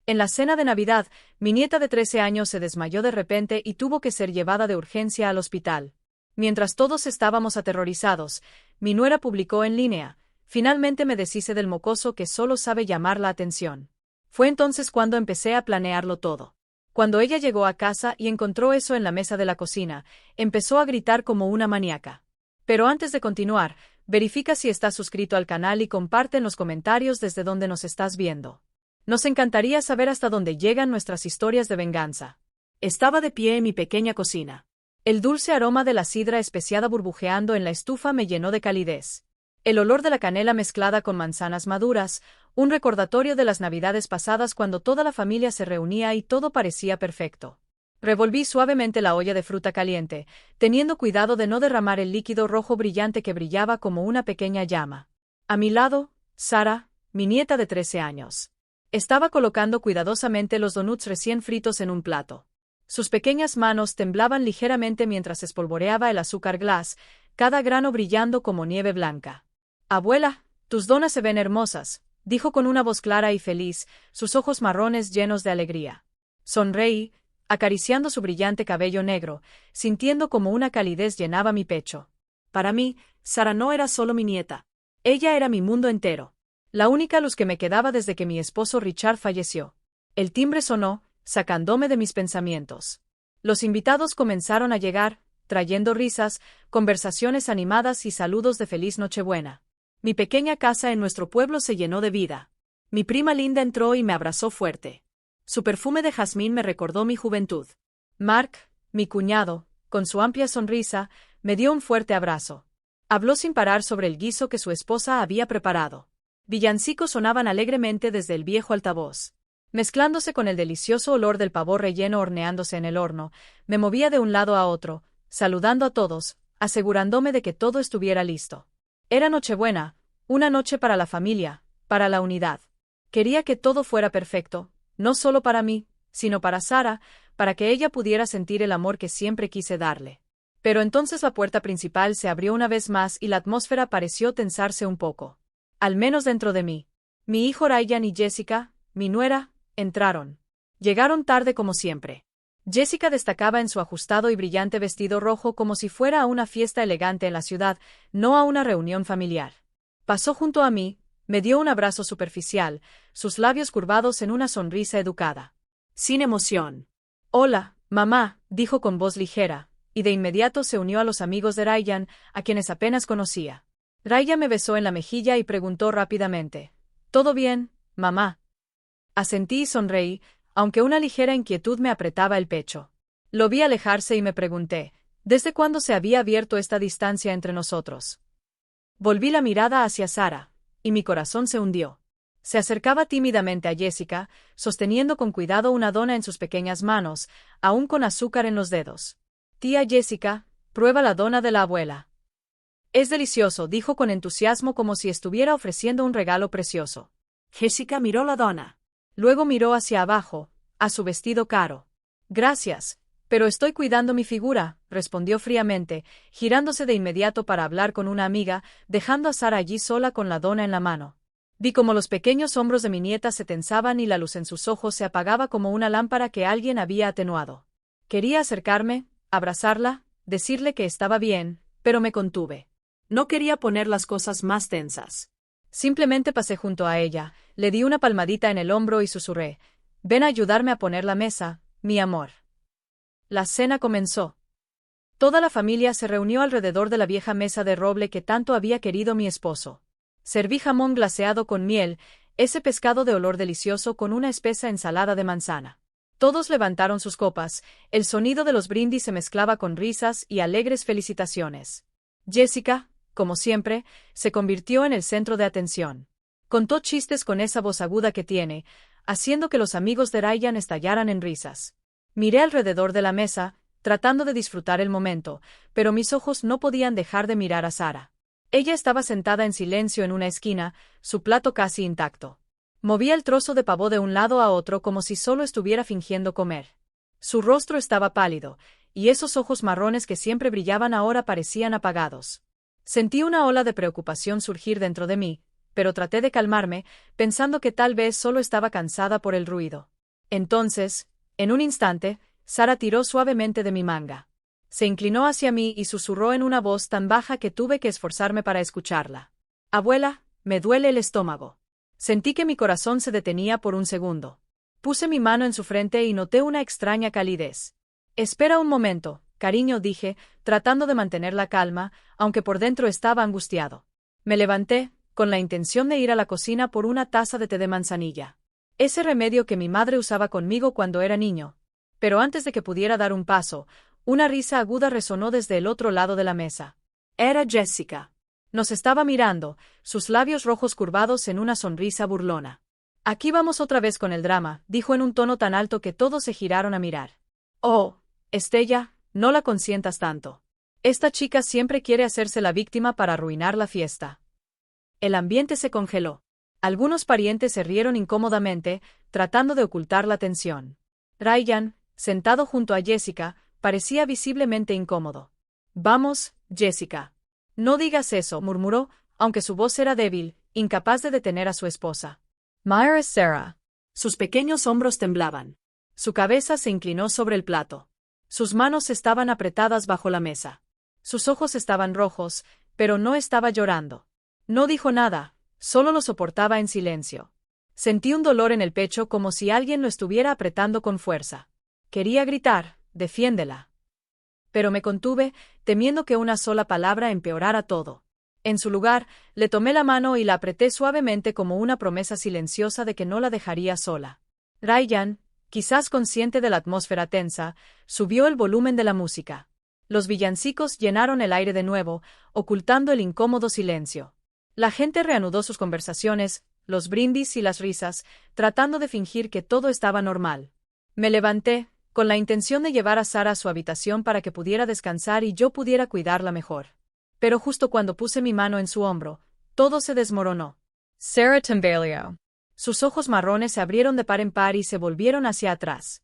En la cena de Navidad, mi nieta de 13 años se desmayó de repente y tuvo que ser llevada de urgencia al hospital. Mientras todos estábamos aterrorizados, mi nuera publicó en línea: finalmente me deshice del mocoso que solo sabe llamar la atención. Fue entonces cuando empecé a planearlo todo. Cuando ella llegó a casa y encontró eso en la mesa de la cocina, empezó a gritar como una maníaca. Pero antes de continuar, verifica si estás suscrito al canal y comparte en los comentarios desde donde nos estás viendo. Nos encantaría saber hasta dónde llegan nuestras historias de venganza. Estaba de pie en mi pequeña cocina. El dulce aroma de la sidra especiada burbujeando en la estufa me llenó de calidez. El olor de la canela mezclada con manzanas maduras, un recordatorio de las navidades pasadas cuando toda la familia se reunía y todo parecía perfecto. Revolví suavemente la olla de fruta caliente, teniendo cuidado de no derramar el líquido rojo brillante que brillaba como una pequeña llama. A mi lado, Sara, mi nieta de 13 años. Estaba colocando cuidadosamente los donuts recién fritos en un plato. Sus pequeñas manos temblaban ligeramente mientras espolvoreaba el azúcar glass, cada grano brillando como nieve blanca. «Abuela, tus donas se ven hermosas», dijo con una voz clara y feliz, sus ojos marrones llenos de alegría. Sonreí, acariciando su brillante cabello negro, sintiendo como una calidez llenaba mi pecho. Para mí, Sara no era solo mi nieta. Ella era mi mundo entero. La única luz que me quedaba desde que mi esposo Richard falleció. El timbre sonó, sacándome de mis pensamientos. Los invitados comenzaron a llegar, trayendo risas, conversaciones animadas y saludos de feliz Nochebuena. Mi pequeña casa en nuestro pueblo se llenó de vida. Mi prima Linda entró y me abrazó fuerte. Su perfume de jazmín me recordó mi juventud. Mark, mi cuñado, con su amplia sonrisa, me dio un fuerte abrazo. Habló sin parar sobre el guiso que su esposa había preparado. Villancicos sonaban alegremente desde el viejo altavoz. Mezclándose con el delicioso olor del pavo relleno horneándose en el horno, me movía de un lado a otro, saludando a todos, asegurándome de que todo estuviera listo. Era Nochebuena, una noche para la familia, para la unidad. Quería que todo fuera perfecto, no solo para mí, sino para Sara, para que ella pudiera sentir el amor que siempre quise darle. Pero entonces la puerta principal se abrió una vez más y la atmósfera pareció tensarse un poco. Al menos dentro de mí. Mi hijo Ryan y Jessica, mi nuera, entraron. Llegaron tarde como siempre. Jessica destacaba en su ajustado y brillante vestido rojo como si fuera a una fiesta elegante en la ciudad, no a una reunión familiar. Pasó junto a mí, me dio un abrazo superficial, sus labios curvados en una sonrisa educada. Sin emoción. «Hola, mamá», dijo con voz ligera, y de inmediato se unió a los amigos de Ryan, a quienes apenas conocía. Ryan me besó en la mejilla y preguntó rápidamente: «¿Todo bien, mamá?». Asentí y sonreí, aunque una ligera inquietud me apretaba el pecho. Lo vi alejarse y me pregunté, ¿desde cuándo se había abierto esta distancia entre nosotros? Volví la mirada hacia Sara, y mi corazón se hundió. Se acercaba tímidamente a Jessica, sosteniendo con cuidado una dona en sus pequeñas manos, aún con azúcar en los dedos. «Tía Jessica, prueba la dona de la abuela». «Es delicioso», dijo con entusiasmo como si estuviera ofreciendo un regalo precioso. Jessica miró la dona. Luego miró hacia abajo, a su vestido caro. «Gracias, pero estoy cuidando mi figura», respondió fríamente, girándose de inmediato para hablar con una amiga, dejando a Sara allí sola con la dona en la mano. Vi cómo los pequeños hombros de mi nieta se tensaban y la luz en sus ojos se apagaba como una lámpara que alguien había atenuado. Quería acercarme, abrazarla, decirle que estaba bien, pero me contuve. No quería poner las cosas más tensas. Simplemente pasé junto a ella, le di una palmadita en el hombro y susurré: «Ven a ayudarme a poner la mesa, mi amor». La cena comenzó. Toda la familia se reunió alrededor de la vieja mesa de roble que tanto había querido mi esposo. Serví jamón glaseado con miel, ese pescado de olor delicioso con una espesa ensalada de manzana. Todos levantaron sus copas, el sonido de los brindis se mezclaba con risas y alegres felicitaciones. Jessica, como siempre, se convirtió en el centro de atención. Contó chistes con esa voz aguda que tiene, haciendo que los amigos de Ryan estallaran en risas. Miré alrededor de la mesa, tratando de disfrutar el momento, pero mis ojos no podían dejar de mirar a Sara. Ella estaba sentada en silencio en una esquina, su plato casi intacto. Movía el trozo de pavo de un lado a otro como si solo estuviera fingiendo comer. Su rostro estaba pálido, y esos ojos marrones que siempre brillaban ahora parecían apagados. Sentí una ola de preocupación surgir dentro de mí, pero traté de calmarme, pensando que tal vez solo estaba cansada por el ruido. Entonces, en un instante, Sara tiró suavemente de mi manga. Se inclinó hacia mí y susurró en una voz tan baja que tuve que esforzarme para escucharla. Abuela, me duele el estómago. Sentí que mi corazón se detenía por un segundo. Puse mi mano en su frente y noté una extraña calidez. Espera un momento, cariño, dije, tratando de mantener la calma, aunque por dentro estaba angustiado. Me levanté, con la intención de ir a la cocina por una taza de té de manzanilla. Ese remedio que mi madre usaba conmigo cuando era niño. Pero antes de que pudiera dar un paso, una risa aguda resonó desde el otro lado de la mesa. Era Jessica. Nos estaba mirando, sus labios rojos curvados en una sonrisa burlona. Aquí vamos otra vez con el drama, dijo en un tono tan alto que todos se giraron a mirar. Oh, Estella, no la consientas tanto. Esta chica siempre quiere hacerse la víctima para arruinar la fiesta. El ambiente se congeló. Algunos parientes se rieron incómodamente, tratando de ocultar la tensión. Ryan, sentado junto a Jessica, parecía visiblemente incómodo. Vamos, Jessica. No digas eso, murmuró, aunque su voz era débil, incapaz de detener a su esposa. Myra Sarah. Sus pequeños hombros temblaban. Su cabeza se inclinó sobre el plato. Sus manos estaban apretadas bajo la mesa. Sus ojos estaban rojos, pero no estaba llorando. No dijo nada, solo lo soportaba en silencio. Sentí un dolor en el pecho como si alguien lo estuviera apretando con fuerza. Quería gritar, defiéndela. Pero me contuve, temiendo que una sola palabra empeorara todo. En su lugar, le tomé la mano y la apreté suavemente como una promesa silenciosa de que no la dejaría sola. Ryan, quizás consciente de la atmósfera tensa, subió el volumen de la música. Los villancicos llenaron el aire de nuevo, ocultando el incómodo silencio. La gente reanudó sus conversaciones, los brindis y las risas, tratando de fingir que todo estaba normal. Me levanté, con la intención de llevar a Sara a su habitación para que pudiera descansar y yo pudiera cuidarla mejor. Pero justo cuando puse mi mano en su hombro, todo se desmoronó. Sara tambaleó. Sus ojos marrones se abrieron de par en par y se volvieron hacia atrás.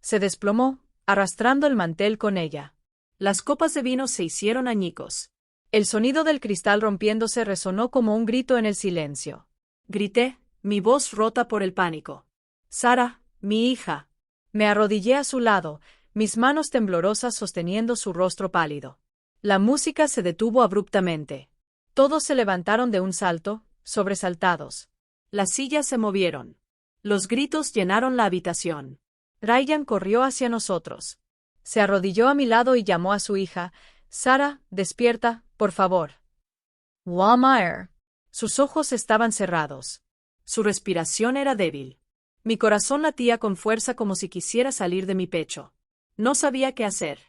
Se desplomó, arrastrando el mantel con ella. Las copas de vino se hicieron añicos. El sonido del cristal rompiéndose resonó como un grito en el silencio. Grité, mi voz rota por el pánico. Sara, mi hija. Me arrodillé a su lado, mis manos temblorosas sosteniendo su rostro pálido. La música se detuvo abruptamente. Todos se levantaron de un salto, sobresaltados. Las sillas se movieron. Los gritos llenaron la habitación. Ryan corrió hacia nosotros. Se arrodilló a mi lado y llamó a su hija. Sara, despierta, por favor. Walmire. Sus ojos estaban cerrados. Su respiración era débil. Mi corazón latía con fuerza como si quisiera salir de mi pecho. No sabía qué hacer.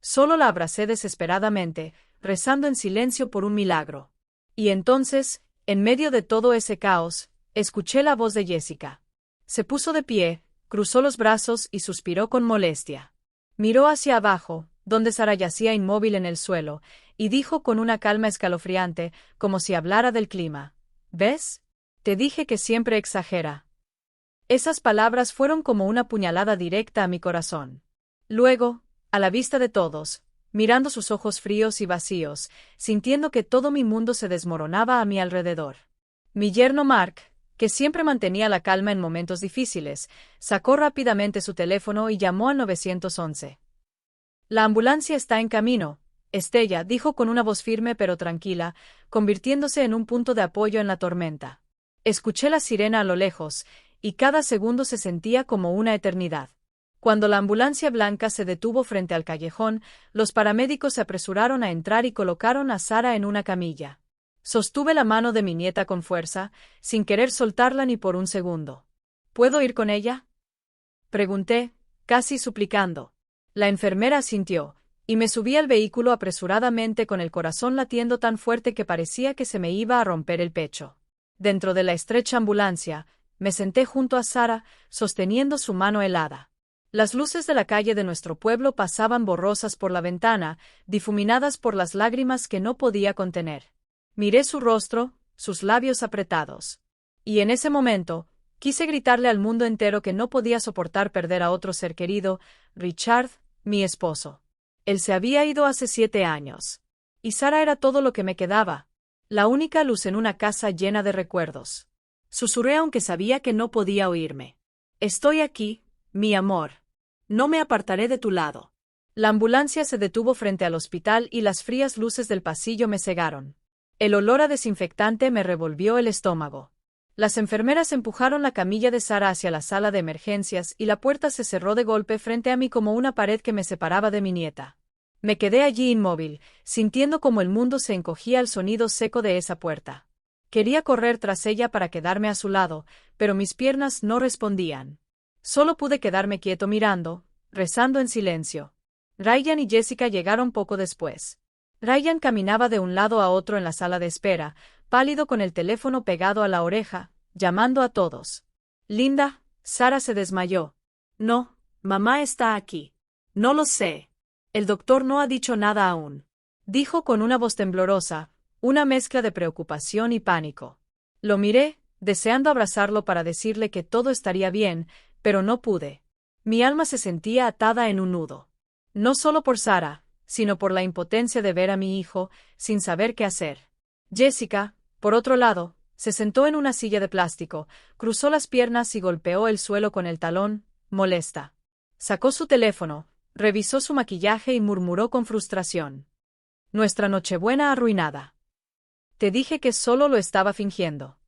Solo la abracé desesperadamente, rezando en silencio por un milagro. Y entonces, en medio de todo ese caos, escuché la voz de Jessica. Se puso de pie, cruzó los brazos y suspiró con molestia. Miró hacia abajo, donde Sara yacía inmóvil en el suelo, y dijo con una calma escalofriante, como si hablara del clima. ¿Ves? Te dije que siempre exagera. Esas palabras fueron como una puñalada directa a mi corazón. Luego, a la vista de todos, mirando sus ojos fríos y vacíos, sintiendo que todo mi mundo se desmoronaba a mi alrededor. Mi yerno Mark, que siempre mantenía la calma en momentos difíciles, sacó rápidamente su teléfono y llamó al 911. La ambulancia está en camino, Estella, dijo con una voz firme pero tranquila, convirtiéndose en un punto de apoyo en la tormenta. Escuché la sirena a lo lejos, y cada segundo se sentía como una eternidad. Cuando la ambulancia blanca se detuvo frente al callejón, los paramédicos se apresuraron a entrar y colocaron a Sara en una camilla. Sostuve la mano de mi nieta con fuerza, sin querer soltarla ni por un segundo. ¿Puedo ir con ella?, pregunté, casi suplicando. La enfermera asintió, y me subí al vehículo apresuradamente con el corazón latiendo tan fuerte que parecía que se me iba a romper el pecho. Dentro de la estrecha ambulancia, me senté junto a Sara, sosteniendo su mano helada. Las luces de la calle de nuestro pueblo pasaban borrosas por la ventana, difuminadas por las lágrimas que no podía contener. Miré su rostro, sus labios apretados. Y en ese momento, quise gritarle al mundo entero que no podía soportar perder a otro ser querido, Richard, mi esposo. Él se había ido hace 7 años. Y Sara era todo lo que me quedaba. La única luz en una casa llena de recuerdos. Susurré aunque sabía que no podía oírme. Estoy aquí, mi amor. No me apartaré de tu lado. La ambulancia se detuvo frente al hospital y las frías luces del pasillo me cegaron. El olor a desinfectante me revolvió el estómago. Las enfermeras empujaron la camilla de Sara hacia la sala de emergencias y la puerta se cerró de golpe frente a mí como una pared que me separaba de mi nieta. Me quedé allí inmóvil, sintiendo como el mundo se encogía al sonido seco de esa puerta. Quería correr tras ella para quedarme a su lado, pero mis piernas no respondían. Solo pude quedarme quieto mirando, rezando en silencio. Ryan y Jessica llegaron poco después. Ryan caminaba de un lado a otro en la sala de espera, pálido con el teléfono pegado a la oreja, llamando a todos. Linda, Sara se desmayó. No, mamá está aquí. No lo sé. El doctor no ha dicho nada aún. Dijo con una voz temblorosa, una mezcla de preocupación y pánico. Lo miré, deseando abrazarlo para decirle que todo estaría bien, pero no pude. Mi alma se sentía atada en un nudo. No solo por Sara, sino por la impotencia de ver a mi hijo, sin saber qué hacer. Jessica, por otro lado, se sentó en una silla de plástico, cruzó las piernas y golpeó el suelo con el talón, molesta. Sacó su teléfono, revisó su maquillaje y murmuró con frustración. Nuestra Nochebuena arruinada. Te dije que solo lo estaba fingiendo.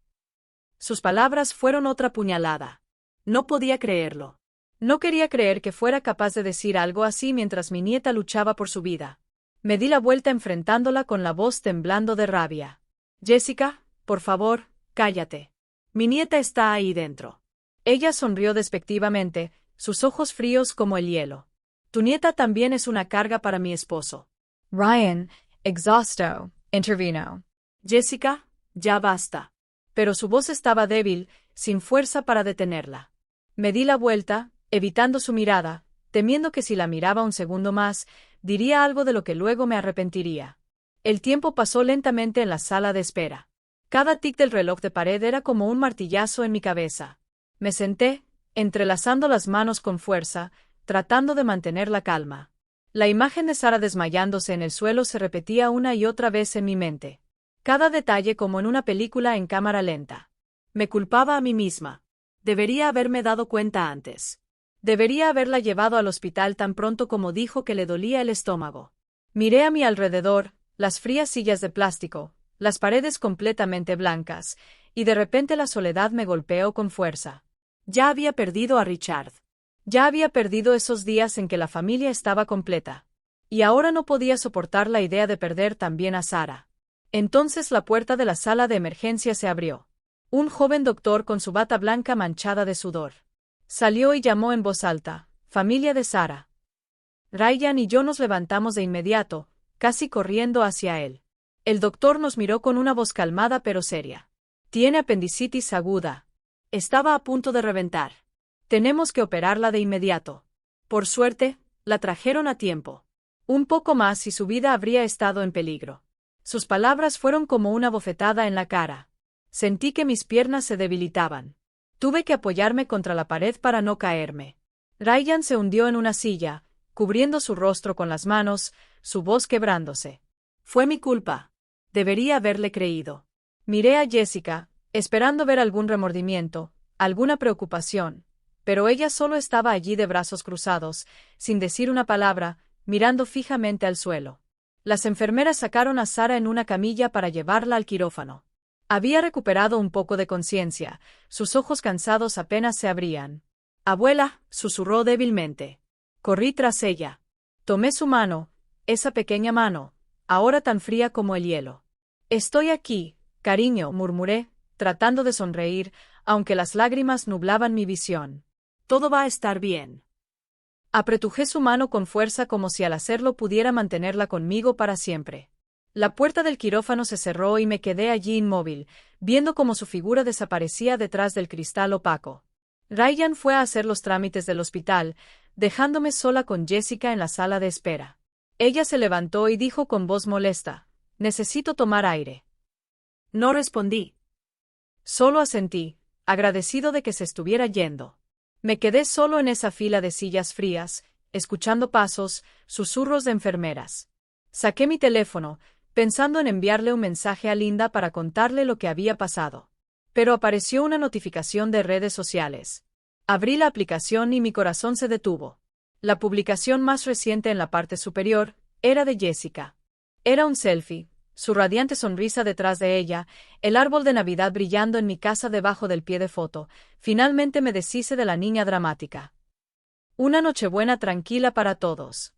Sus palabras fueron otra puñalada. No podía creerlo. No quería creer que fuera capaz de decir algo así mientras mi nieta luchaba por su vida. Me di la vuelta enfrentándola con la voz temblando de rabia. Jessica, por favor, cállate. Mi nieta está ahí dentro. Ella sonrió despectivamente, sus ojos fríos como el hielo. Tu nieta también es una carga para mi esposo. Ryan, exhausto, intervino. Jessica, ya basta. Pero su voz estaba débil, sin fuerza para detenerla. Me di la vuelta, evitando su mirada, temiendo que si la miraba un segundo más, diría algo de lo que luego me arrepentiría. El tiempo pasó lentamente en la sala de espera. Cada tic del reloj de pared era como un martillazo en mi cabeza. Me senté, entrelazando las manos con fuerza, tratando de mantener la calma. La imagen de Sara desmayándose en el suelo se repetía una y otra vez en mi mente. Cada detalle como en una película en cámara lenta. Me culpaba a mí misma. Debería haberme dado cuenta antes. Debería haberla llevado al hospital tan pronto como dijo que le dolía el estómago. Miré a mi alrededor, las frías sillas de plástico, las paredes completamente blancas, y de repente la soledad me golpeó con fuerza. Ya había perdido a Richard. Ya había perdido esos días en que la familia estaba completa. Y ahora no podía soportar la idea de perder también a Sara. Entonces la puerta de la sala de emergencia se abrió. Un joven doctor con su bata blanca manchada de sudor. Salió y llamó en voz alta, familia de Sara. Ryan y yo nos levantamos de inmediato, casi corriendo hacia él. El doctor nos miró con una voz calmada pero seria. Tiene apendicitis aguda. Estaba a punto de reventar. Tenemos que operarla de inmediato. Por suerte, la trajeron a tiempo. Un poco más y su vida habría estado en peligro. Sus palabras fueron como una bofetada en la cara. Sentí que mis piernas se debilitaban. Tuve que apoyarme contra la pared para no caerme. Ryan se hundió en una silla, cubriendo su rostro con las manos, su voz quebrándose. Fue mi culpa. Debería haberle creído. Miré a Jessica, esperando ver algún remordimiento, alguna preocupación, pero ella solo estaba allí de brazos cruzados, sin decir una palabra, mirando fijamente al suelo. Las enfermeras sacaron a Sara en una camilla para llevarla al quirófano. Había recuperado un poco de conciencia, sus ojos cansados apenas se abrían. Abuela, susurró débilmente. Corrí tras ella. Tomé su mano, esa pequeña mano, ahora tan fría como el hielo. Estoy aquí, cariño, murmuré, tratando de sonreír, aunque las lágrimas nublaban mi visión. Todo va a estar bien. Apretujé su mano con fuerza como si al hacerlo pudiera mantenerla conmigo para siempre. La puerta del quirófano se cerró y me quedé allí inmóvil, viendo cómo su figura desaparecía detrás del cristal opaco. Ryan fue a hacer los trámites del hospital, dejándome sola con Jessica en la sala de espera. Ella se levantó y dijo con voz molesta, «Necesito tomar aire». No respondí. Solo asentí, agradecido de que se estuviera yendo. Me quedé solo en esa fila de sillas frías, escuchando pasos, susurros de enfermeras. Saqué mi teléfono, pensando en enviarle un mensaje a Linda para contarle lo que había pasado. Pero apareció una notificación de redes sociales. Abrí la aplicación y mi corazón se detuvo. La publicación más reciente en la parte superior era de Jessica. Era un selfie, su radiante sonrisa detrás de ella, el árbol de Navidad brillando en mi casa debajo del pie de foto. Finalmente me deshice de la niña dramática. Una Nochebuena tranquila para todos.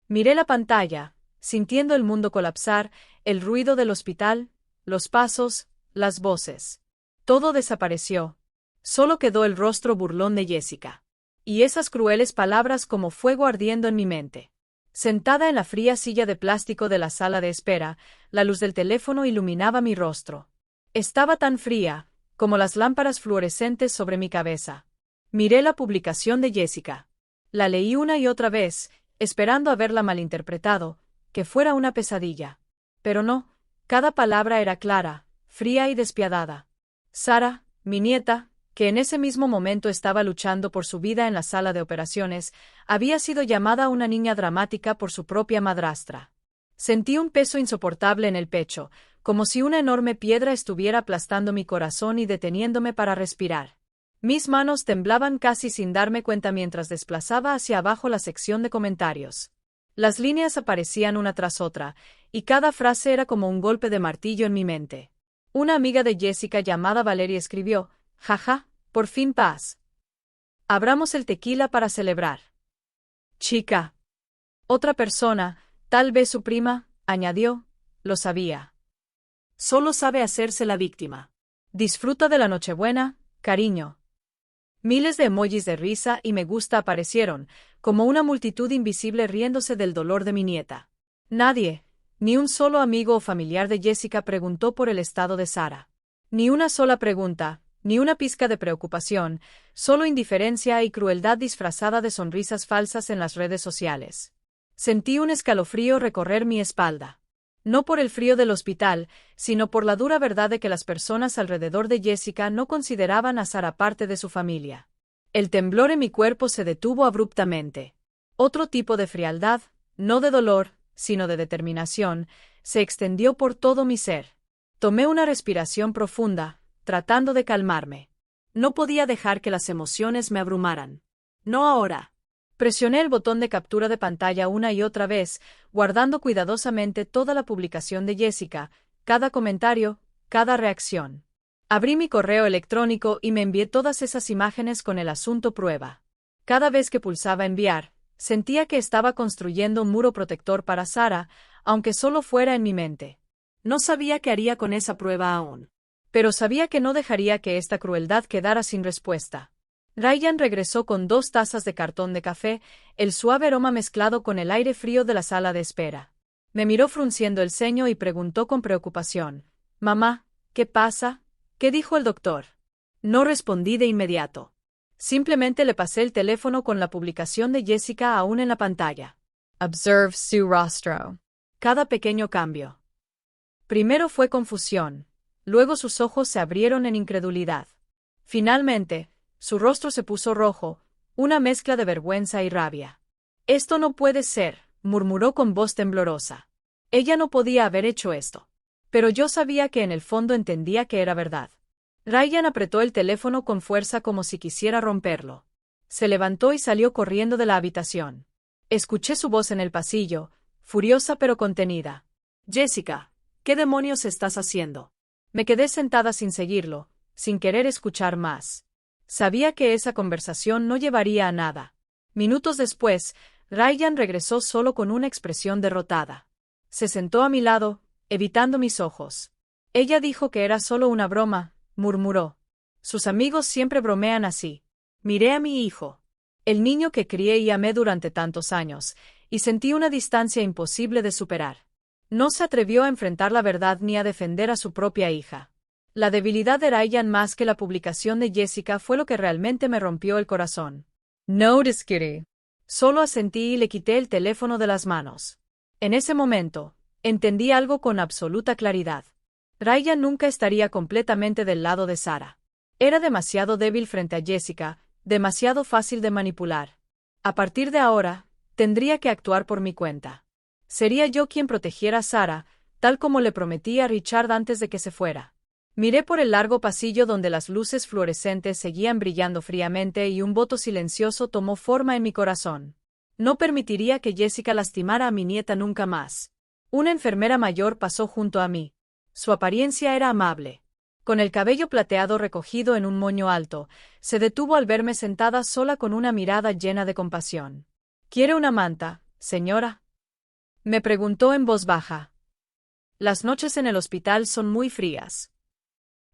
Miré la pantalla, sintiendo el mundo colapsar, el ruido del hospital, los pasos, las voces. Todo desapareció. Solo quedó el rostro burlón de Jessica. Y esas crueles palabras como fuego ardiendo en mi mente. Sentada en la fría silla de plástico de la sala de espera, la luz del teléfono iluminaba mi rostro. Estaba tan fría, como las lámparas fluorescentes sobre mi cabeza. Miré la publicación de Jessica. La leí una y otra vez, esperando haberla malinterpretado, que fuera una pesadilla. Pero no, cada palabra era clara, fría y despiadada. Sara, mi nieta, que en ese mismo momento estaba luchando por su vida en la sala de operaciones, había sido llamada una niña dramática por su propia madrastra. Sentí un peso insoportable en el pecho, como si una enorme piedra estuviera aplastando mi corazón y deteniéndome para respirar. Mis manos temblaban casi sin darme cuenta mientras desplazaba hacia abajo la sección de comentarios. Las líneas aparecían una tras otra, y cada frase era como un golpe de martillo en mi mente. Una amiga de Jessica llamada Valeria escribió: «Jaja, por fin paz. Abramos el tequila para celebrar». Chica. Otra persona, tal vez su prima, añadió: «Lo sabía. Solo sabe hacerse la víctima. Disfruta de la Nochebuena, cariño». Miles de emojis de risa y me gusta aparecieron, como una multitud invisible riéndose del dolor de mi nieta. Nadie, ni un solo amigo o familiar de Jessica preguntó por el estado de Sara. Ni una sola pregunta, ni una pizca de preocupación, solo indiferencia y crueldad disfrazada de sonrisas falsas en las redes sociales. Sentí un escalofrío recorrer mi espalda. No por el frío del hospital, sino por la dura verdad de que las personas alrededor de Jessica no consideraban a Sara parte de su familia. El temblor en mi cuerpo se detuvo abruptamente. Otro tipo de frialdad, no de dolor, sino de determinación, se extendió por todo mi ser. Tomé una respiración profunda, tratando de calmarme. No podía dejar que las emociones me abrumaran. No ahora. Presioné el botón de captura de pantalla una y otra vez, guardando cuidadosamente toda la publicación de Jessica, cada comentario, cada reacción. Abrí mi correo electrónico y me envié todas esas imágenes con el asunto prueba. Cada vez que pulsaba enviar, sentía que estaba construyendo un muro protector para Sara, aunque solo fuera en mi mente. No sabía qué haría con esa prueba aún. Pero sabía que no dejaría que esta crueldad quedara sin respuesta. Ryan regresó con 2 tazas de cartón de café, el suave aroma mezclado con el aire frío de la sala de espera. Me miró frunciendo el ceño y preguntó con preocupación: «Mamá, ¿qué pasa? ¿Qué dijo el doctor?». No respondí de inmediato. Simplemente le pasé el teléfono con la publicación de Jessica aún en la pantalla. Observe su rostro. Cada pequeño cambio. Primero fue confusión. Luego sus ojos se abrieron en incredulidad. Finalmente, su rostro se puso rojo, una mezcla de vergüenza y rabia. «Esto no puede ser», murmuró con voz temblorosa. Ella no podía haber hecho esto. Pero yo sabía que en el fondo entendía que era verdad. Ryan apretó el teléfono con fuerza como si quisiera romperlo. Se levantó y salió corriendo de la habitación. Escuché su voz en el pasillo, furiosa pero contenida. «Jessica, ¿qué demonios estás haciendo?». Me quedé sentada sin seguirlo, sin querer escuchar más. Sabía que esa conversación no llevaría a nada. Minutos después, Ryan regresó solo con una expresión derrotada. Se sentó a mi lado, evitando mis ojos. «Ella dijo que era solo una broma», murmuró. «Sus amigos siempre bromean así». Miré a mi hijo, el niño que crié y amé durante tantos años, y sentí una distancia imposible de superar. No se atrevió a enfrentar la verdad ni a defender a su propia hija. La debilidad de Ryan más que la publicación de Jessica fue lo que realmente me rompió el corazón. «No discutiré». Solo asentí y le quité el teléfono de las manos. En ese momento, entendí algo con absoluta claridad. Ryan nunca estaría completamente del lado de Sara. Era demasiado débil frente a Jessica, demasiado fácil de manipular. A partir de ahora, tendría que actuar por mi cuenta. Sería yo quien protegiera a Sara, tal como le prometí a Richard antes de que se fuera. Miré por el largo pasillo donde las luces fluorescentes seguían brillando fríamente y un voto silencioso tomó forma en mi corazón. No permitiría que Jessica lastimara a mi nieta nunca más. Una enfermera mayor pasó junto a mí. Su apariencia era amable. Con el cabello plateado recogido en un moño alto, se detuvo al verme sentada sola con una mirada llena de compasión. ¿Quiere una manta, señora?, me preguntó en voz baja. Las noches en el hospital son muy frías.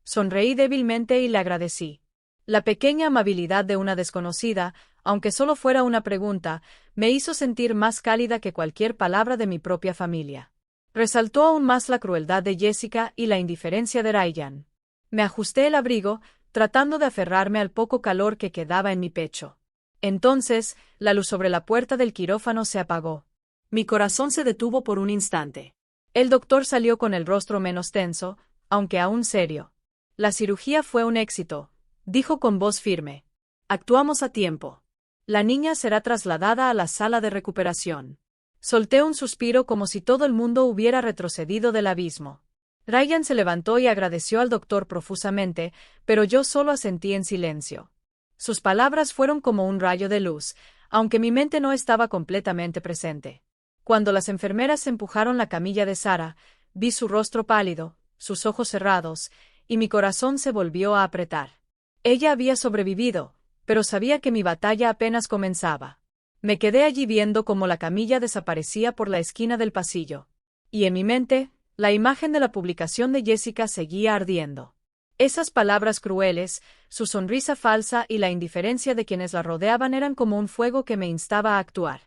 Sonreí débilmente y le agradecí. La pequeña amabilidad de una desconocida, aunque solo fuera una pregunta, me hizo sentir más cálida que cualquier palabra de mi propia familia. Resaltó aún más la crueldad de Jessica y la indiferencia de Ryan. Me ajusté el abrigo, tratando de aferrarme al poco calor que quedaba en mi pecho. Entonces, la luz sobre la puerta del quirófano se apagó. Mi corazón se detuvo por un instante. El doctor salió con el rostro menos tenso, aunque aún serio. La cirugía fue un éxito, dijo con voz firme. Actuamos a tiempo. La niña será trasladada a la sala de recuperación. Solté un suspiro como si todo el mundo hubiera retrocedido del abismo. Ryan se levantó y agradeció al doctor profusamente, pero yo solo asentí en silencio. Sus palabras fueron como un rayo de luz, aunque mi mente no estaba completamente presente. Cuando las enfermeras empujaron la camilla de Sarah, vi su rostro pálido, sus ojos cerrados, y mi corazón se volvió a apretar. Ella había sobrevivido, pero sabía que mi batalla apenas comenzaba. Me quedé allí viendo cómo la camilla desaparecía por la esquina del pasillo. Y en mi mente, la imagen de la publicación de Jessica seguía ardiendo. Esas palabras crueles, su sonrisa falsa y la indiferencia de quienes la rodeaban eran como un fuego que me instaba a actuar.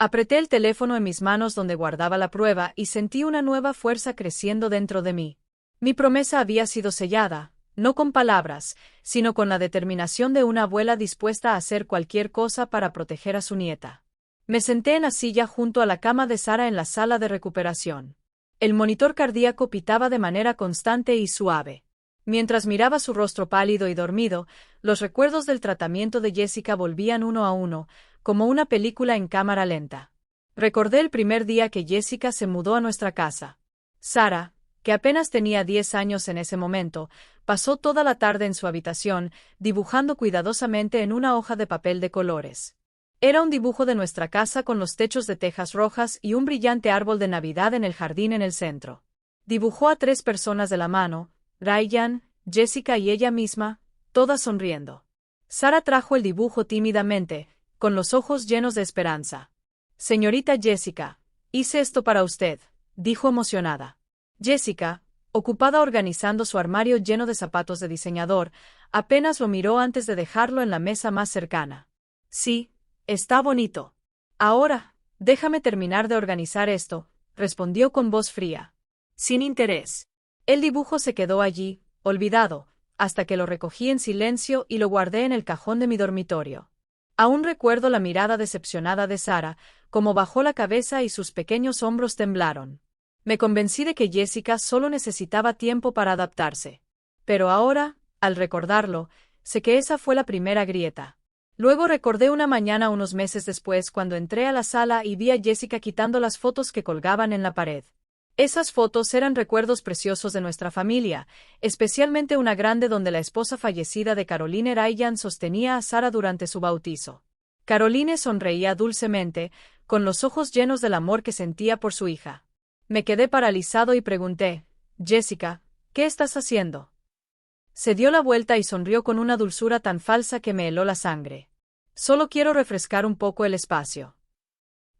Apreté el teléfono en mis manos donde guardaba la prueba y sentí una nueva fuerza creciendo dentro de mí. Mi promesa había sido sellada, no con palabras, sino con la determinación de una abuela dispuesta a hacer cualquier cosa para proteger a su nieta. Me senté en la silla junto a la cama de Sarah en la sala de recuperación. El monitor cardíaco pitaba de manera constante y suave. Mientras miraba su rostro pálido y dormido, los recuerdos del tratamiento de Jessica volvían uno a uno, como una película en cámara lenta. Recordé el primer día que Jessica se mudó a nuestra casa. Sarah, que apenas tenía 10 años en ese momento, pasó toda la tarde en su habitación, dibujando cuidadosamente en una hoja de papel de colores. Era un dibujo de nuestra casa con los techos de tejas rojas y un brillante árbol de Navidad en el jardín en el centro. Dibujó a 3 personas de la mano, Ryan, Jessica y ella misma, todas sonriendo. Sarah trajo el dibujo tímidamente, con los ojos llenos de esperanza. Señorita Jessica, hice esto para usted, dijo emocionada. Jessica, ocupada organizando su armario lleno de zapatos de diseñador, apenas lo miró antes de dejarlo en la mesa más cercana. Sí, está bonito. Ahora, déjame terminar de organizar esto, respondió con voz fría. Sin interés. El dibujo se quedó allí, olvidado, hasta que lo recogí en silencio y lo guardé en el cajón de mi dormitorio. Aún recuerdo la mirada decepcionada de Sarah, como bajó la cabeza y sus pequeños hombros temblaron. Me convencí de que Jessica solo necesitaba tiempo para adaptarse. Pero ahora, al recordarlo, sé que esa fue la primera grieta. Luego recordé una mañana unos meses después cuando entré a la sala y vi a Jessica quitando las fotos que colgaban en la pared. Esas fotos eran recuerdos preciosos de nuestra familia, especialmente una grande donde la esposa fallecida de Caroline Ryan sostenía a Sarah durante su bautizo. Caroline sonreía dulcemente, con los ojos llenos del amor que sentía por su hija. Me quedé paralizado y pregunté, Jessica, ¿qué estás haciendo? Se dio la vuelta y sonrió con una dulzura tan falsa que me heló la sangre. Solo quiero refrescar un poco el espacio.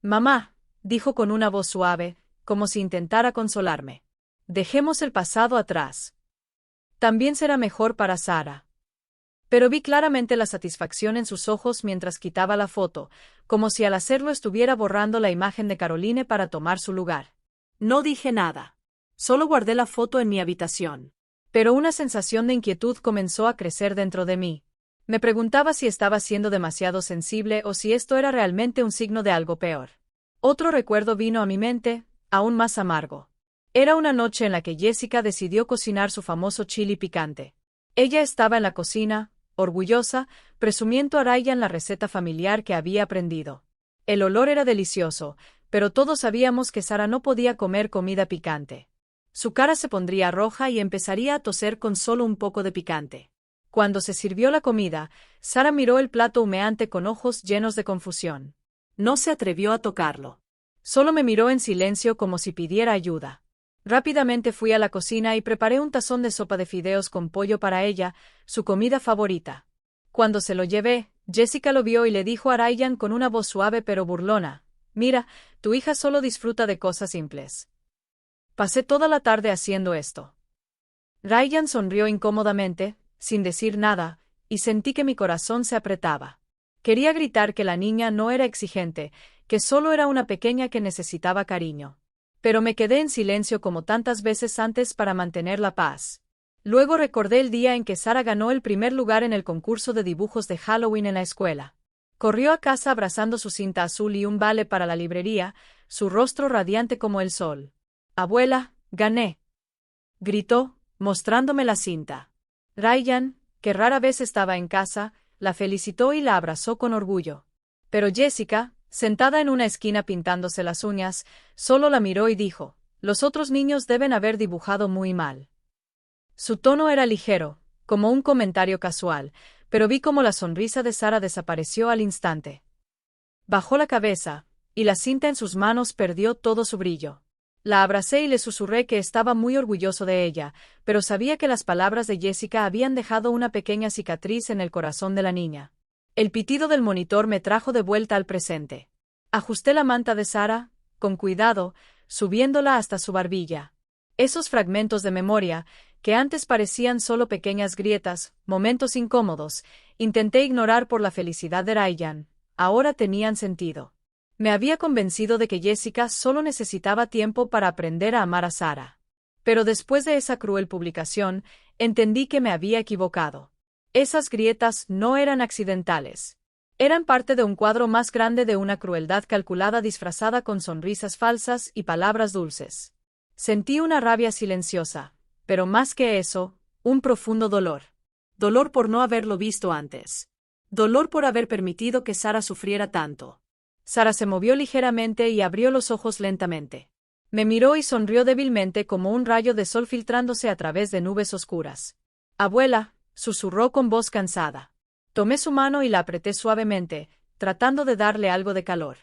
Mamá, dijo con una voz suave, como si intentara consolarme. Dejemos el pasado atrás. También será mejor para Sarah. Pero vi claramente la satisfacción en sus ojos mientras quitaba la foto, como si al hacerlo estuviera borrando la imagen de Caroline para tomar su lugar. No dije nada. Solo guardé la foto en mi habitación. Pero una sensación de inquietud comenzó a crecer dentro de mí. Me preguntaba si estaba siendo demasiado sensible o si esto era realmente un signo de algo peor. Otro recuerdo vino a mi mente, aún más amargo. Era una noche en la que Jessica decidió cocinar su famoso chili picante. Ella estaba en la cocina, orgullosa, presumiendo a Ryan la receta familiar que había aprendido. El olor era delicioso, pero todos sabíamos que Sarah no podía comer comida picante. Su cara se pondría roja y empezaría a toser con solo un poco de picante. Cuando se sirvió la comida, Sara miró el plato humeante con ojos llenos de confusión. No se atrevió a tocarlo. Solo me miró en silencio como si pidiera ayuda. Rápidamente fui a la cocina y preparé un tazón de sopa de fideos con pollo para ella, su comida favorita. Cuando se lo llevé, Jessica lo vio y le dijo a Ryan con una voz suave pero burlona: «Mira, tu hija solo disfruta de cosas simples». Pasé toda la tarde haciendo esto. Ryan sonrió incómodamente, sin decir nada, y sentí que mi corazón se apretaba. Quería gritar que la niña no era exigente, que solo era una pequeña que necesitaba cariño. Pero me quedé en silencio como tantas veces antes para mantener la paz. Luego recordé el día en que Sara ganó el primer lugar en el concurso de dibujos de Halloween en la escuela. Corrió a casa abrazando su cinta azul y un vale para la librería, su rostro radiante como el sol. «Abuela, gané», gritó, mostrándome la cinta. Ryan, que rara vez estaba en casa, la felicitó y la abrazó con orgullo. Pero Jessica, sentada en una esquina pintándose las uñas, solo la miró y dijo: «Los otros niños deben haber dibujado muy mal». Su tono era ligero, como un comentario casual, pero vi cómo la sonrisa de Sara desapareció al instante. Bajó la cabeza, y la cinta en sus manos perdió todo su brillo. La abracé y le susurré que estaba muy orgulloso de ella, pero sabía que las palabras de Jessica habían dejado una pequeña cicatriz en el corazón de la niña. El pitido del monitor me trajo de vuelta al presente. Ajusté la manta de Sara, con cuidado, subiéndola hasta su barbilla. Esos fragmentos de memoria, que antes parecían solo pequeñas grietas, momentos incómodos, intenté ignorar por la felicidad de Ryan, ahora tenían sentido. Me había convencido de que Jessica solo necesitaba tiempo para aprender a amar a Sara. Pero después de esa cruel publicación, entendí que me había equivocado. Esas grietas no eran accidentales. Eran parte de un cuadro más grande de una crueldad calculada disfrazada con sonrisas falsas y palabras dulces. Sentí una rabia silenciosa, pero más que eso, un profundo dolor. Dolor por no haberlo visto antes. Dolor por haber permitido que Sara sufriera tanto. Sara se movió ligeramente y abrió los ojos lentamente. Me miró y sonrió débilmente como un rayo de sol filtrándose a través de nubes oscuras. «Abuela», susurró con voz cansada. Tomé su mano y la apreté suavemente, tratando de darle algo de calor.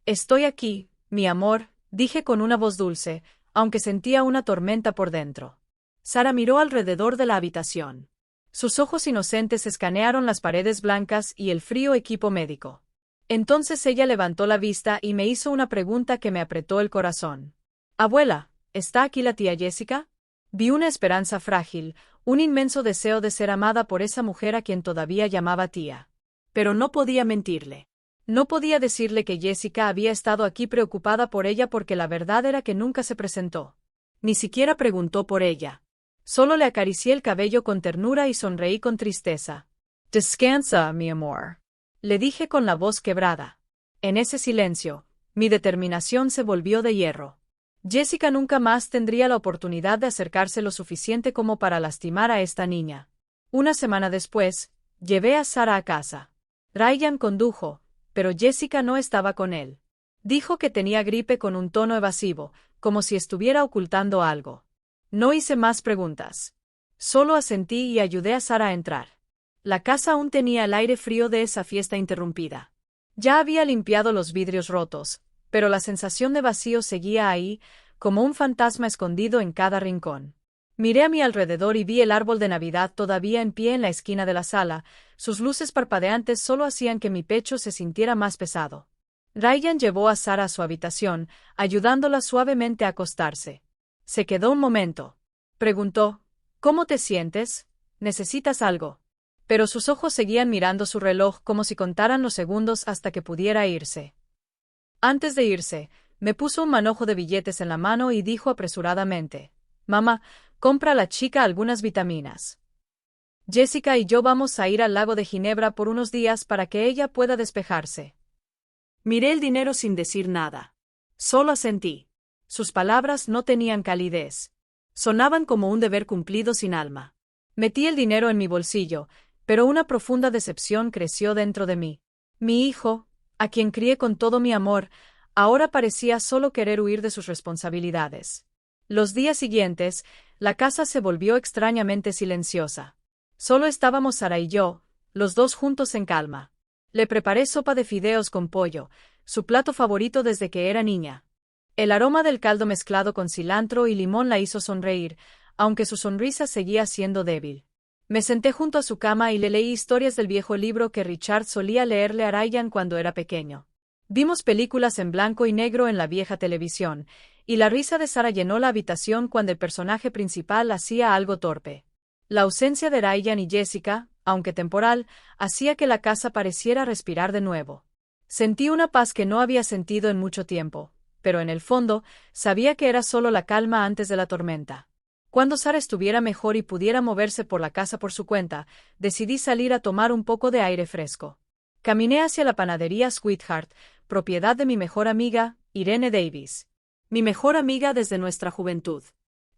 «Estoy aquí, mi amor», dije con una voz dulce, aunque sentía una tormenta por dentro. Sara miró alrededor de la habitación. Sus ojos inocentes escanearon las paredes blancas y el frío equipo médico. Entonces ella levantó la vista y me hizo una pregunta que me apretó el corazón. «Abuela, ¿está aquí la tía Jessica?» Vi una esperanza frágil, un inmenso deseo de ser amada por esa mujer a quien todavía llamaba tía. Pero no podía mentirle. No podía decirle que Jessica había estado aquí preocupada por ella porque la verdad era que nunca se presentó. Ni siquiera preguntó por ella. Solo le acaricié el cabello con ternura y sonreí con tristeza. «Descansa, mi amor», le dije con la voz quebrada. En ese silencio, mi determinación se volvió de hierro. Jessica nunca más tendría la oportunidad de acercarse lo suficiente como para lastimar a esta niña. Una semana después, llevé a Sara a casa. Ryan condujo, pero Jessica no estaba con él. Dijo que tenía gripe con un tono evasivo, como si estuviera ocultando algo. No hice más preguntas. Solo asentí y ayudé a Sara a entrar. La casa aún tenía el aire frío de esa fiesta interrumpida. Ya había limpiado los vidrios rotos, pero la sensación de vacío seguía ahí, como un fantasma escondido en cada rincón. Miré a mi alrededor y vi el árbol de Navidad todavía en pie en la esquina de la sala, sus luces parpadeantes solo hacían que mi pecho se sintiera más pesado. Ryan llevó a Sara a su habitación, ayudándola suavemente a acostarse. Se quedó un momento. Preguntó: «¿Cómo te sientes? ¿Necesitas algo?». Pero sus ojos seguían mirando su reloj como si contaran los segundos hasta que pudiera irse. Antes de irse, me puso un manojo de billetes en la mano y dijo apresuradamente: «Mamá, compra a la chica algunas vitaminas. Jessica y yo vamos a ir al lago de Ginebra por unos días para que ella pueda despejarse». Miré el dinero sin decir nada. Solo asentí. Sus palabras no tenían calidez. Sonaban como un deber cumplido sin alma. Metí el dinero en mi bolsillo, pero una profunda decepción creció dentro de mí. Mi hijo, a quien crié con todo mi amor, ahora parecía solo querer huir de sus responsabilidades. Los días siguientes, la casa se volvió extrañamente silenciosa. Solo estábamos Sara y yo, los dos juntos en calma. Le preparé sopa de fideos con pollo, su plato favorito desde que era niña. El aroma del caldo mezclado con cilantro y limón la hizo sonreír, aunque su sonrisa seguía siendo débil. Me senté junto a su cama y le leí historias del viejo libro que Richard solía leerle a Ryan cuando era pequeño. Vimos películas en blanco y negro en la vieja televisión, y la risa de Sara llenó la habitación cuando el personaje principal hacía algo torpe. La ausencia de Ryan y Jessica, aunque temporal, hacía que la casa pareciera respirar de nuevo. Sentí una paz que no había sentido en mucho tiempo, pero en el fondo, sabía que era solo la calma antes de la tormenta. Cuando Sara estuviera mejor y pudiera moverse por la casa por su cuenta, decidí salir a tomar un poco de aire fresco. Caminé hacia la panadería Sweetheart, propiedad de mi mejor amiga, Irene Davis. Mi mejor amiga desde nuestra juventud.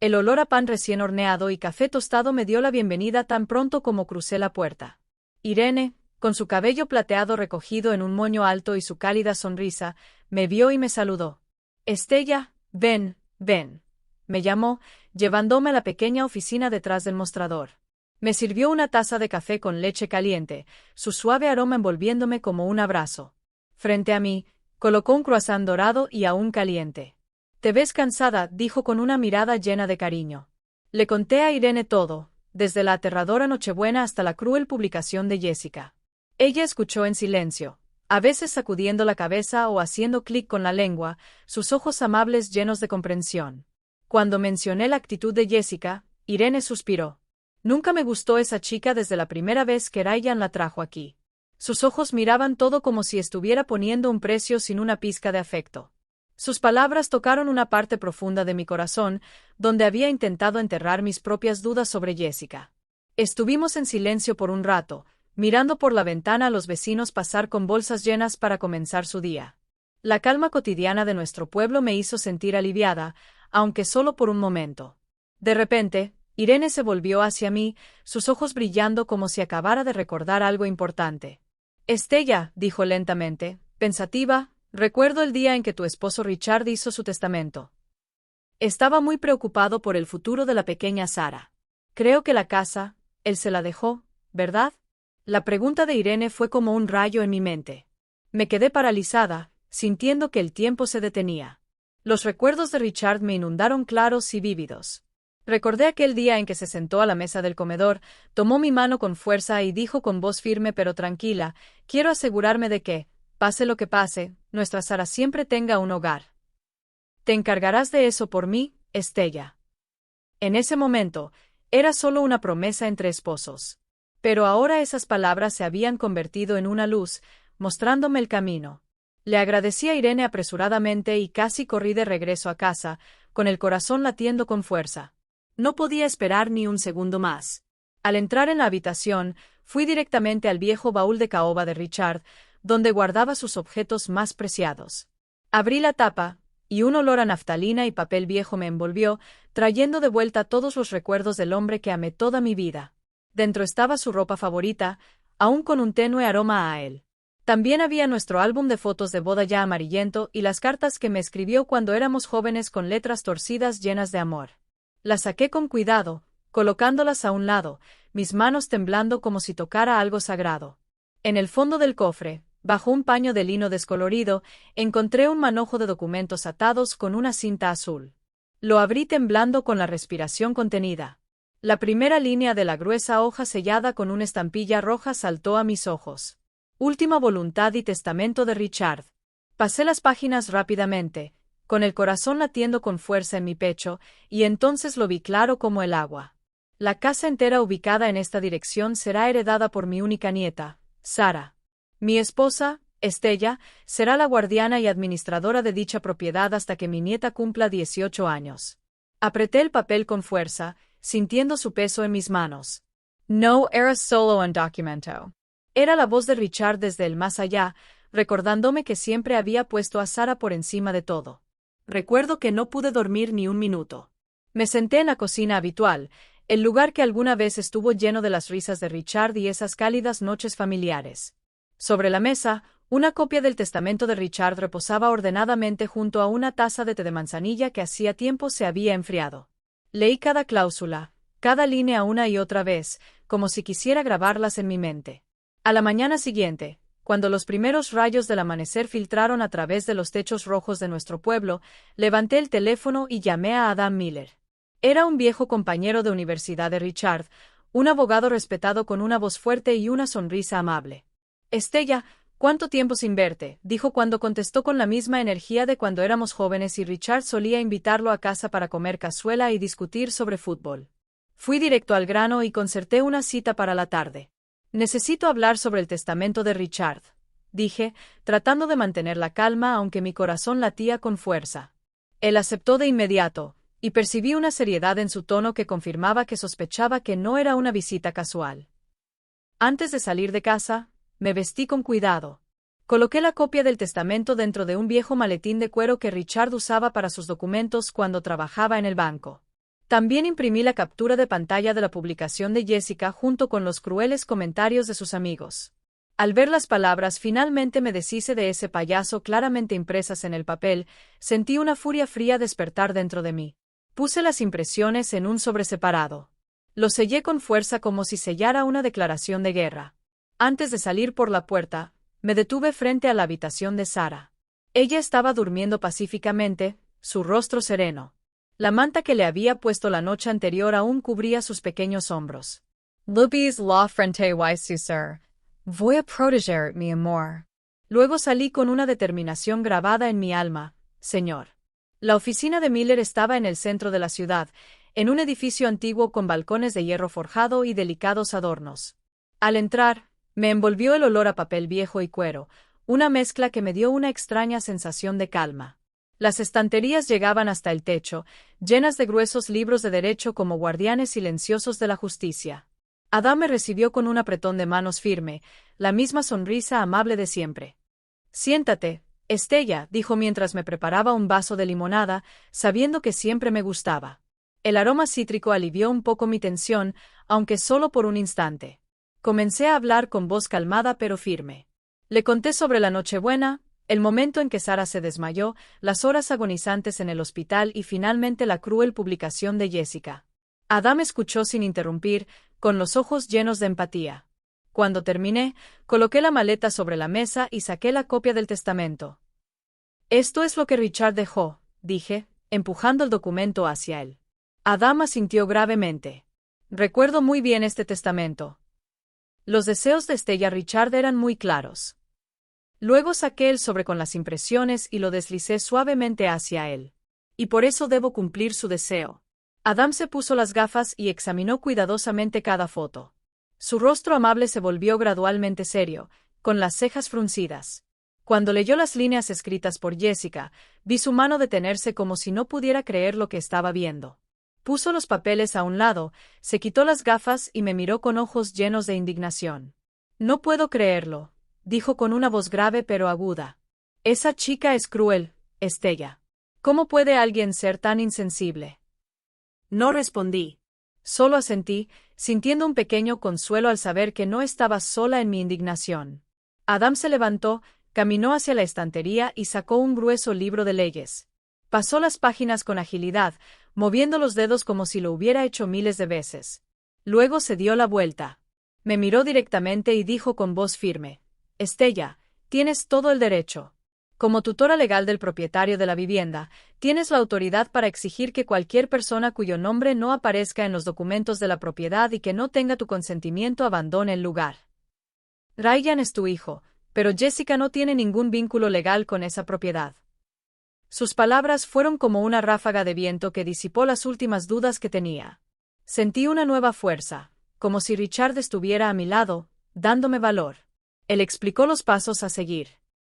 El olor a pan recién horneado y café tostado me dio la bienvenida tan pronto como crucé la puerta. Irene, con su cabello plateado recogido en un moño alto y su cálida sonrisa, me vio y me saludó. Estella, ven, ven. Me llamó, llevándome a la pequeña oficina detrás del mostrador. Me sirvió una taza de café con leche caliente, su suave aroma envolviéndome como un abrazo. Frente a mí, colocó un croissant dorado y aún caliente. «Te ves cansada», dijo con una mirada llena de cariño. Le conté a Irene todo, desde la aterradora Nochebuena hasta la cruel publicación de Jessica. Ella escuchó en silencio, a veces sacudiendo la cabeza o haciendo clic con la lengua, sus ojos amables llenos de comprensión. Cuando mencioné la actitud de Jessica, Irene suspiró. Nunca me gustó esa chica desde la primera vez que Ryan la trajo aquí. Sus ojos miraban todo como si estuviera poniendo un precio sin una pizca de afecto. Sus palabras tocaron una parte profunda de mi corazón, donde había intentado enterrar mis propias dudas sobre Jessica. Estuvimos en silencio por un rato, mirando por la ventana a los vecinos pasar con bolsas llenas para comenzar su día. La calma cotidiana de nuestro pueblo me hizo sentir aliviada, aunque solo por un momento. De repente, Irene se volvió hacia mí, sus ojos brillando como si acabara de recordar algo importante. «Estella», dijo lentamente, pensativa, «recuerdo el día en que tu esposo Richard hizo su testamento. Estaba muy preocupado por el futuro de la pequeña Sara. Creo que la casa, él se la dejó, ¿verdad?» La pregunta de Irene fue como un rayo en mi mente. Me quedé paralizada, sintiendo que el tiempo se detenía. Los recuerdos de Richard me inundaron claros y vívidos. Recordé aquel día en que se sentó a la mesa del comedor, tomó mi mano con fuerza y dijo con voz firme pero tranquila, «Quiero asegurarme de que, pase lo que pase, nuestra Sara siempre tenga un hogar. Te encargarás de eso por mí, Estella». En ese momento, era solo una promesa entre esposos. Pero ahora esas palabras se habían convertido en una luz, mostrándome el camino. Le agradecí a Irene apresuradamente y casi corrí de regreso a casa, con el corazón latiendo con fuerza. No podía esperar ni un segundo más. Al entrar en la habitación, fui directamente al viejo baúl de caoba de Richard, donde guardaba sus objetos más preciados. Abrí la tapa, y un olor a naftalina y papel viejo me envolvió, trayendo de vuelta todos los recuerdos del hombre que amé toda mi vida. Dentro estaba su ropa favorita, aún con un tenue aroma a él. También había nuestro álbum de fotos de boda ya amarillento y las cartas que me escribió cuando éramos jóvenes con letras torcidas llenas de amor. Las saqué con cuidado, colocándolas a un lado, mis manos temblando como si tocara algo sagrado. En el fondo del cofre, bajo un paño de lino descolorido, encontré un manojo de documentos atados con una cinta azul. Lo abrí temblando con la respiración contenida. La primera línea de la gruesa hoja sellada con una estampilla roja saltó a mis ojos. Última voluntad y testamento de Richard. Pasé las páginas rápidamente, con el corazón latiendo con fuerza en mi pecho, y entonces lo vi claro como el agua. La casa entera ubicada en esta dirección será heredada por mi única nieta, Sara. Mi esposa, Estella, será la guardiana y administradora de dicha propiedad hasta que mi nieta cumpla 18 años. Apreté el papel con fuerza, sintiendo su peso en mis manos. No era solo un documento. Era la voz de Richard desde el más allá, recordándome que siempre había puesto a Sara por encima de todo. Recuerdo que no pude dormir ni un minuto. Me senté en la cocina habitual, el lugar que alguna vez estuvo lleno de las risas de Richard y esas cálidas noches familiares. Sobre la mesa, Una copia del testamento de Richard reposaba ordenadamente junto a una taza de té de manzanilla que hacía tiempo se había enfriado. Leí cada cláusula, cada línea una y otra vez, como si quisiera grabarlas en mi mente. A la mañana siguiente, cuando los primeros rayos del amanecer filtraron a través de los techos rojos de nuestro pueblo, levanté el teléfono y llamé a Adam Miller. Era un viejo compañero de universidad de Richard, un abogado respetado con una voz fuerte y una sonrisa amable. Estella, ¿cuánto tiempo sin verte?, dijo cuando contestó con la misma energía de cuando éramos jóvenes y Richard solía invitarlo a casa para comer cazuela y discutir sobre fútbol. Fui directo al grano y concerté una cita para la tarde. Necesito hablar sobre el testamento de Richard, dije, tratando de mantener la calma aunque mi corazón latía con fuerza. Él aceptó de inmediato, y percibí una seriedad en su tono que confirmaba que sospechaba que no era una visita casual. Antes de salir de casa, me vestí con cuidado. Coloqué la copia del testamento dentro de un viejo maletín de cuero que Richard usaba para sus documentos cuando trabajaba en el banco. También imprimí la captura de pantalla de la publicación de Jessica junto con los crueles comentarios de sus amigos. Al ver las palabras finalmente me deshice de ese payaso claramente impresas en el papel, sentí una furia fría despertar dentro de mí. Puse las impresiones en un sobre separado. Lo sellé con fuerza como si sellara una declaración de guerra. Antes de salir por la puerta, me detuve frente a la habitación de Sara. Ella estaba durmiendo pacíficamente, su rostro sereno. La manta que le había puesto la noche anterior aún cubría sus pequeños hombros. Lubis la frente y sir. Voy a proteger mi amor. Luego salí con una determinación grabada en mi alma, señor. La oficina de Miller estaba en el centro de la ciudad, en un edificio antiguo con balcones de hierro forjado y delicados adornos. Al entrar, me envolvió el olor a papel viejo y cuero, una mezcla que me dio una extraña sensación de calma. Las estanterías llegaban hasta el techo, llenas de gruesos libros de derecho como guardianes silenciosos de la justicia. Adam me recibió con un apretón de manos firme, la misma sonrisa amable de siempre. «Siéntate, Estella», dijo mientras me preparaba un vaso de limonada, sabiendo que siempre me gustaba. El aroma cítrico alivió un poco mi tensión, aunque solo por un instante. Comencé a hablar con voz calmada pero firme. Le conté sobre la Nochebuena, el momento en que Sara se desmayó, las horas agonizantes en el hospital y finalmente la cruel publicación de Jessica. Adam escuchó sin interrumpir, con los ojos llenos de empatía. Cuando terminé, coloqué la maleta sobre la mesa y saqué la copia del testamento. «Esto es lo que Richard dejó», dije, empujando el documento hacia él. Adam asintió gravemente. «Recuerdo muy bien este testamento». Los deseos de Estella Richard eran muy claros. Luego saqué el sobre con las impresiones y lo deslicé suavemente hacia él. «Y por eso debo cumplir su deseo». Adam se puso las gafas y examinó cuidadosamente cada foto. Su rostro amable se volvió gradualmente serio, con las cejas fruncidas. Cuando leyó las líneas escritas por Jessica, vi su mano detenerse como si no pudiera creer lo que estaba viendo. Puso los papeles a un lado, se quitó las gafas y me miró con ojos llenos de indignación. «No puedo creerlo», dijo con una voz grave pero aguda. «Esa chica es cruel, Estella. ¿Cómo puede alguien ser tan insensible?» No respondí. Solo asentí, sintiendo un pequeño consuelo al saber que no estaba sola en mi indignación. Adam se levantó, caminó hacia la estantería y sacó un grueso libro de leyes. Pasó las páginas con agilidad, moviendo los dedos como si lo hubiera hecho miles de veces. Luego se dio la vuelta. Me miró directamente y dijo con voz firme: «Estella, tienes todo el derecho. Como tutora legal del propietario de la vivienda, tienes la autoridad para exigir que cualquier persona cuyo nombre no aparezca en los documentos de la propiedad y que no tenga tu consentimiento abandone el lugar. Ryan es tu hijo, pero Jessica no tiene ningún vínculo legal con esa propiedad». Sus palabras fueron como una ráfaga de viento que disipó las últimas dudas que tenía. Sentí una nueva fuerza, como si Richard estuviera a mi lado, dándome valor. Él explicó los pasos a seguir.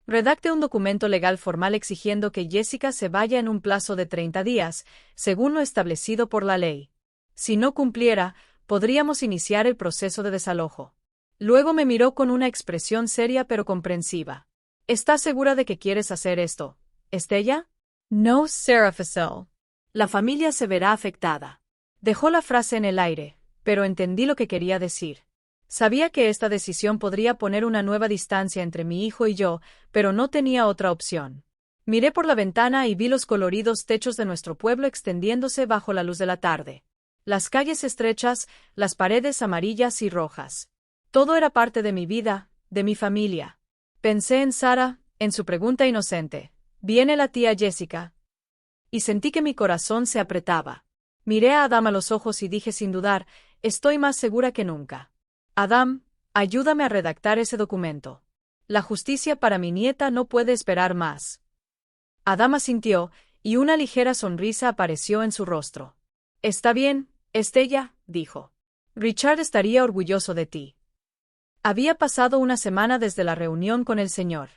«Redacte un documento legal formal exigiendo que Jessica se vaya en un plazo de 30 días, según lo establecido por la ley. Si no cumpliera, podríamos iniciar el proceso de desalojo». Luego me miró con una expresión seria pero comprensiva. «¿Estás segura de que quieres hacer esto, Estella?» No, Sarah Fassel. «La familia se verá afectada». Dejó la frase en el aire, pero entendí lo que quería decir. Sabía que esta decisión podría poner una nueva distancia entre mi hijo y yo, pero no tenía otra opción. Miré por la ventana y vi los coloridos techos de nuestro pueblo extendiéndose bajo la luz de la tarde. Las calles estrechas, las paredes amarillas y rojas. Todo era parte de mi vida, de mi familia. Pensé en Sara, en su pregunta inocente. ¿Viene la tía Jessica? Y sentí que mi corazón se apretaba. Miré a Adam a los ojos y dije sin dudar, estoy más segura que nunca. Adam, ayúdame a redactar ese documento. La justicia para mi nieta no puede esperar más. Adam asintió, y una ligera sonrisa apareció en su rostro. Está bien, Estella, dijo. Richard estaría orgulloso de ti. Había pasado una semana desde la reunión con el señor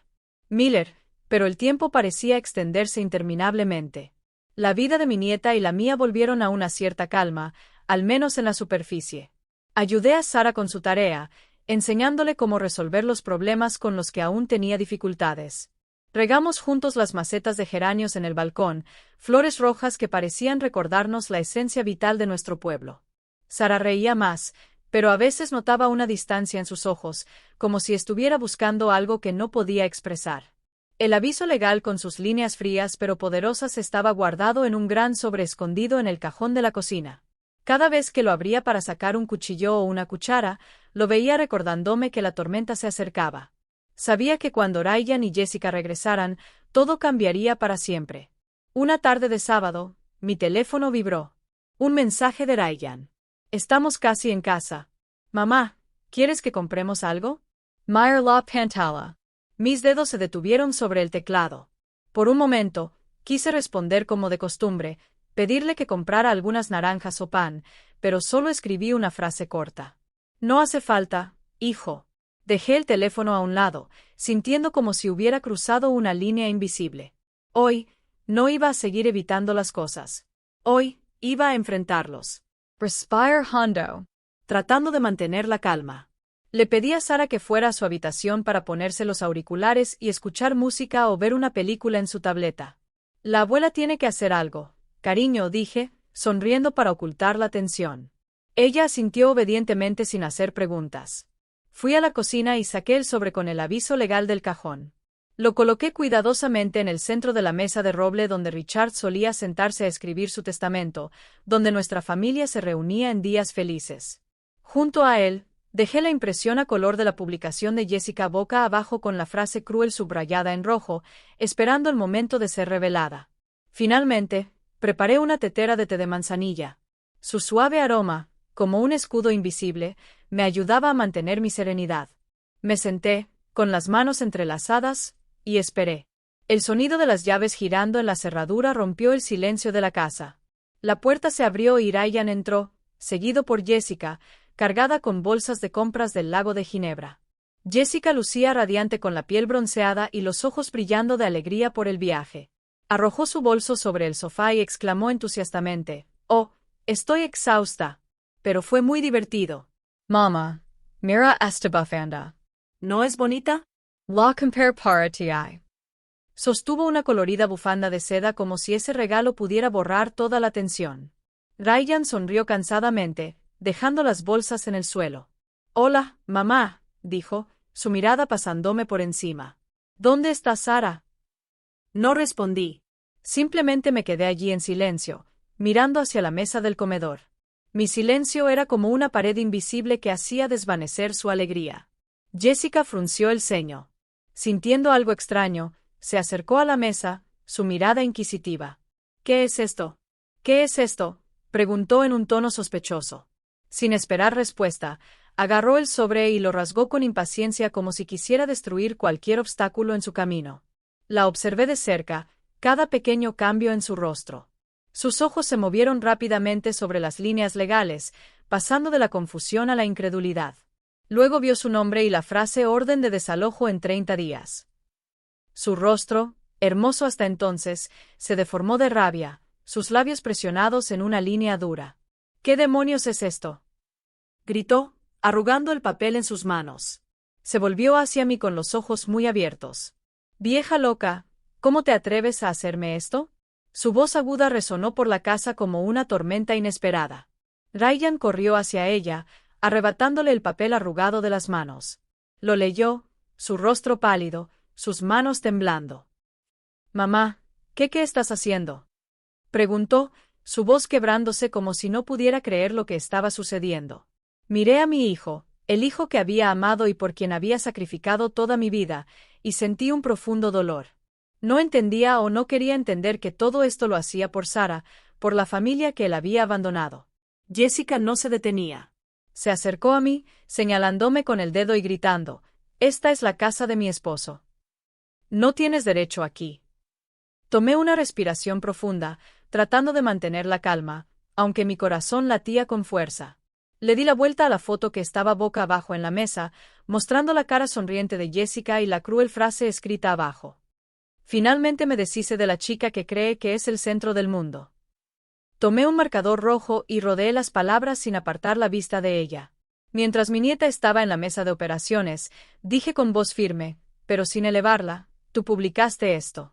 Miller, pero el tiempo parecía extenderse interminablemente. La vida de mi nieta y la mía volvieron a una cierta calma, al menos en la superficie. Ayudé a Sara con su tarea, enseñándole cómo resolver los problemas con los que aún tenía dificultades. Regamos juntos las macetas de geranios en el balcón, flores rojas que parecían recordarnos la esencia vital de nuestro pueblo. Sara reía más, pero a veces notaba una distancia en sus ojos, como si estuviera buscando algo que no podía expresar. El aviso legal con sus líneas frías pero poderosas estaba guardado en un gran sobre escondido en el cajón de la cocina. Cada vez que lo abría para sacar un cuchillo o una cuchara, lo veía recordándome que la tormenta se acercaba. Sabía que cuando Ryan y Jessica regresaran, todo cambiaría para siempre. Una tarde de sábado, mi teléfono vibró. Un mensaje de Ryan. Estamos casi en casa. Mamá, ¿quieres que compremos algo? Meyer la Pantala. Mis dedos se detuvieron sobre el teclado. Por un momento, quise responder como de costumbre, pedirle que comprara algunas naranjas o pan, pero solo escribí una frase corta. No hace falta, hijo. Dejé el teléfono a un lado, sintiendo como si hubiera cruzado una línea invisible. Hoy, no iba a seguir evitando las cosas. Hoy, iba a enfrentarlos. Respire hondo. Tratando de mantener la calma. Le pedí a Sara que fuera a su habitación para ponerse los auriculares y escuchar música o ver una película en su tableta. La abuela tiene que hacer algo, cariño, dije, sonriendo para ocultar la tensión. Ella asintió obedientemente sin hacer preguntas. Fui a la cocina y saqué el sobre con el aviso legal del cajón. Lo coloqué cuidadosamente en el centro de la mesa de roble donde Richard solía sentarse a escribir su testamento, donde nuestra familia se reunía en días felices. Junto a él, dejé la impresión a color de la publicación de Jessica boca abajo con la frase cruel subrayada en rojo, esperando el momento de ser revelada. Finalmente, preparé una tetera de té de manzanilla. Su suave aroma, como un escudo invisible, me ayudaba a mantener mi serenidad. Me senté, con las manos entrelazadas, y esperé. El sonido de las llaves girando en la cerradura rompió el silencio de la casa. La puerta se abrió y Ryan entró, seguido por Jessica, cargada con bolsas de compras del lago de Ginebra. Jessica lucía radiante con la piel bronceada y los ojos brillando de alegría por el viaje. Arrojó su bolso sobre el sofá y exclamó entusiastamente, «Oh, estoy exhausta. Pero fue muy divertido». Mama, mira esta bufanda. ¿No es bonita? La compare para ti. Sostuvo una colorida bufanda de seda como si ese regalo pudiera borrar toda la tensión. Ryan sonrió cansadamente, dejando las bolsas en el suelo. «Hola, mamá», dijo, su mirada pasándome por encima. «¿Dónde está Sara?» No respondí. Simplemente me quedé allí en silencio, mirando hacia la mesa del comedor. Mi silencio era como una pared invisible que hacía desvanecer su alegría. Jessica frunció el ceño. Sintiendo algo extraño, se acercó a la mesa, su mirada inquisitiva. «¿Qué es esto? ¿Qué es esto?», preguntó en un tono sospechoso. Sin esperar respuesta, agarró el sobre y lo rasgó con impaciencia como si quisiera destruir cualquier obstáculo en su camino. La observé de cerca, cada pequeño cambio en su rostro. Sus ojos se movieron rápidamente sobre las líneas legales, pasando de la confusión a la incredulidad. Luego vio su nombre y la frase orden de desalojo en 30 días. Su rostro, hermoso hasta entonces, se deformó de rabia, sus labios presionados en una línea dura. «¿Qué demonios es esto?», gritó, arrugando el papel en sus manos. Se volvió hacia mí con los ojos muy abiertos. «Vieja loca, ¿cómo te atreves a hacerme esto?». Su voz aguda resonó por la casa como una tormenta inesperada. Ryan corrió hacia ella, arrebatándole el papel arrugado de las manos. Lo leyó, su rostro pálido, sus manos temblando. «Mamá, ¿qué estás haciendo?», preguntó, su voz quebrándose como si no pudiera creer lo que estaba sucediendo. Miré a mi hijo, el hijo que había amado y por quien había sacrificado toda mi vida, y sentí un profundo dolor. No entendía o no quería entender que todo esto lo hacía por Sara, por la familia que él había abandonado. Jessica no se detenía. Se acercó a mí, señalándome con el dedo y gritando: «Esta es la casa de mi esposo. No tienes derecho aquí». Tomé una respiración profunda, tratando de mantener la calma, aunque mi corazón latía con fuerza. Le di la vuelta a la foto que estaba boca abajo en la mesa, mostrando la cara sonriente de Jessica y la cruel frase escrita abajo. Finalmente me deshice de la chica que cree que es el centro del mundo. Tomé un marcador rojo y rodeé las palabras sin apartar la vista de ella. Mientras mi nieta estaba en la mesa de operaciones, dije con voz firme, pero sin elevarla: «Tú publicaste esto».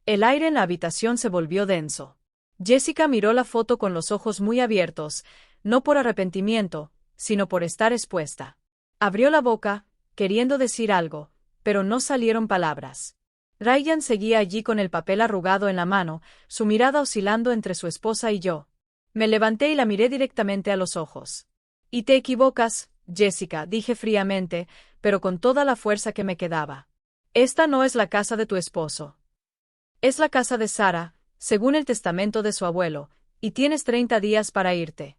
El aire en la habitación se volvió denso. Jessica miró la foto con los ojos muy abiertos, no por arrepentimiento, sino por estar expuesta. Abrió la boca, queriendo decir algo, pero no salieron palabras. Ryan seguía allí con el papel arrugado en la mano, su mirada oscilando entre su esposa y yo. Me levanté y la miré directamente a los ojos. «Y te equivocas, Jessica», dije fríamente, pero con toda la fuerza que me quedaba. «Esta no es la casa de tu esposo. Es la casa de Sara, según el testamento de su abuelo, y tienes 30 días para irte».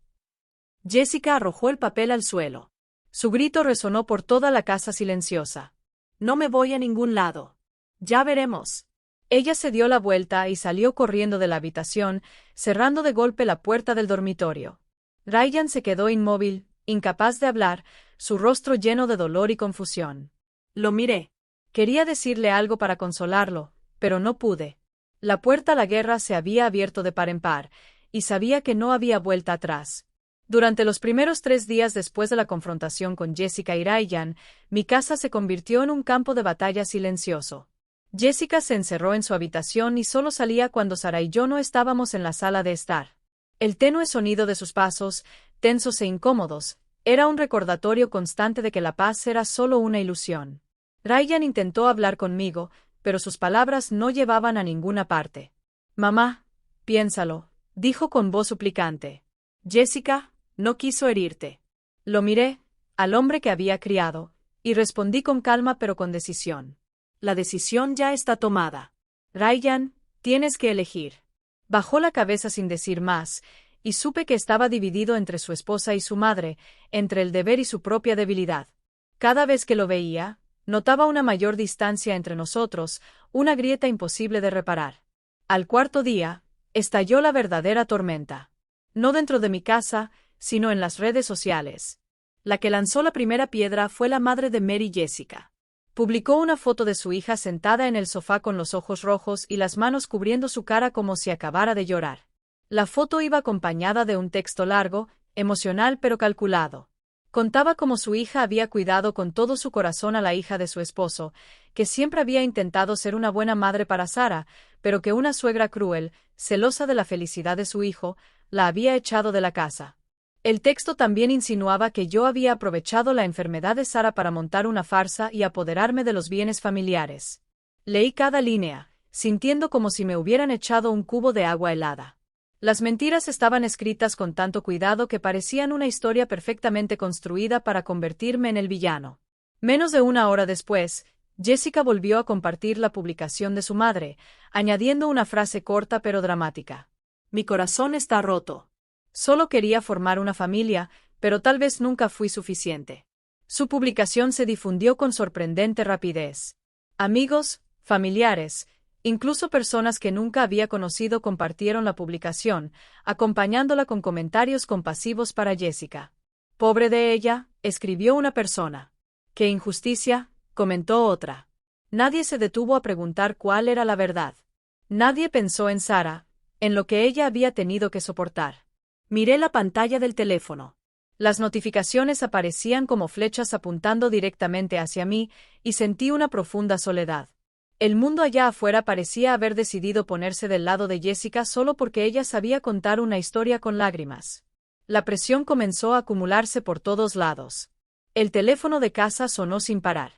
Jessica arrojó el papel al suelo. Su grito resonó por toda la casa silenciosa. «No me voy a ningún lado. Ya veremos». Ella se dio la vuelta y salió corriendo de la habitación, cerrando de golpe la puerta del dormitorio. Ryan se quedó inmóvil, incapaz de hablar, su rostro lleno de dolor y confusión. Lo miré. Quería decirle algo para consolarlo, pero no pude. La puerta a la guerra se había abierto de par en par, y sabía que no había vuelta atrás. Durante los primeros 3 días después de la confrontación con Jessica y Ryan, mi casa se convirtió en un campo de batalla silencioso. Jessica se encerró en su habitación y solo salía cuando Sara y yo no estábamos en la sala de estar. El tenue sonido de sus pasos, tensos e incómodos, era un recordatorio constante de que la paz era solo una ilusión. Ryan intentó hablar conmigo, pero sus palabras no llevaban a ninguna parte. «Mamá, piénsalo», dijo con voz suplicante. «Jessica no quiso herirte». Lo miré, al hombre que había criado, y respondí con calma pero con decisión. «La decisión ya está tomada. Ryan, tienes que elegir». Bajó la cabeza sin decir más, y supe que estaba dividido entre su esposa y su madre, entre el deber y su propia debilidad. Cada vez que lo veía, notaba una mayor distancia entre nosotros, una grieta imposible de reparar. Al 4.º día, estalló la verdadera tormenta. No dentro de mi casa, sino en las redes sociales. La que lanzó la primera piedra fue la madre de Mary, Jessica. Publicó una foto de su hija sentada en el sofá con los ojos rojos y las manos cubriendo su cara como si acabara de llorar. La foto iba acompañada de un texto largo, emocional pero calculado. Contaba cómo su hija había cuidado con todo su corazón a la hija de su esposo, que siempre había intentado ser una buena madre para Sara, pero que una suegra cruel, celosa de la felicidad de su hijo, la había echado de la casa. El texto también insinuaba que yo había aprovechado la enfermedad de Sara para montar una farsa y apoderarme de los bienes familiares. Leí cada línea, sintiendo como si me hubieran echado un cubo de agua helada. Las mentiras estaban escritas con tanto cuidado que parecían una historia perfectamente construida para convertirme en el villano. Menos de 1 hora después, Jessica volvió a compartir la publicación de su madre, añadiendo una frase corta pero dramática. «Mi corazón está roto. Solo quería formar una familia, pero tal vez nunca fui suficiente». Su publicación se difundió con sorprendente rapidez. Amigos, familiares, incluso personas que nunca había conocido compartieron la publicación, acompañándola con comentarios compasivos para Jessica. «Pobre de ella», escribió una persona. «Qué injusticia», comentó otra. Nadie se detuvo a preguntar cuál era la verdad. Nadie pensó en Sara, en lo que ella había tenido que soportar. Miré la pantalla del teléfono. Las notificaciones aparecían como flechas apuntando directamente hacia mí, y sentí una profunda soledad. El mundo allá afuera parecía haber decidido ponerse del lado de Jessica solo porque ella sabía contar una historia con lágrimas. La presión comenzó a acumularse por todos lados. El teléfono de casa sonó sin parar.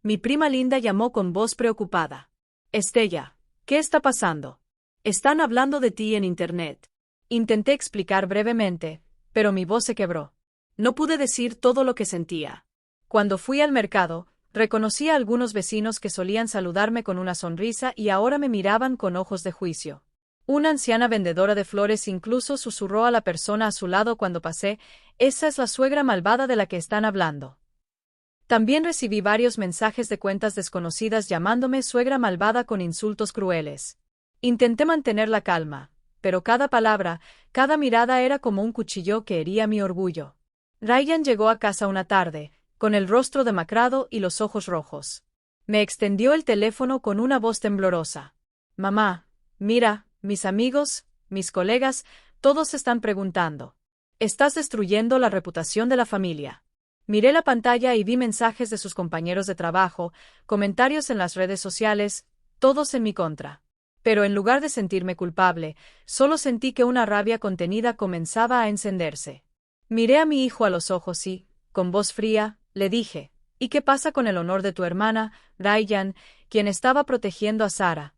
Mi prima Linda llamó con voz preocupada. Estella, ¿qué está pasando? Están hablando de ti en internet. Intenté explicar brevemente, pero mi voz se quebró. No pude decir todo lo que sentía. Cuando fui al mercado, reconocí a algunos vecinos que solían saludarme con una sonrisa y ahora me miraban con ojos de juicio. Una anciana vendedora de flores incluso susurró a la persona a su lado cuando pasé: «Esa es la suegra malvada de la que están hablando». También recibí varios mensajes de cuentas desconocidas llamándome suegra malvada con insultos crueles. Intenté mantener la calma, pero cada palabra, cada mirada era como un cuchillo que hería mi orgullo. Ryan llegó a casa una tarde, con el rostro demacrado y los ojos rojos. Me extendió el teléfono con una voz temblorosa. «Mamá, mira, mis amigos, mis colegas, todos están preguntando. Estás destruyendo la reputación de la familia». Miré la pantalla y vi mensajes de sus compañeros de trabajo, comentarios en las redes sociales, todos en mi contra. Pero en lugar de sentirme culpable, solo sentí que una rabia contenida comenzaba a encenderse. Miré a mi hijo a los ojos y, con voz fría, le dije: «¿Y qué pasa con el honor de tu hermana, Ryan, quien estaba protegiendo a Sara?»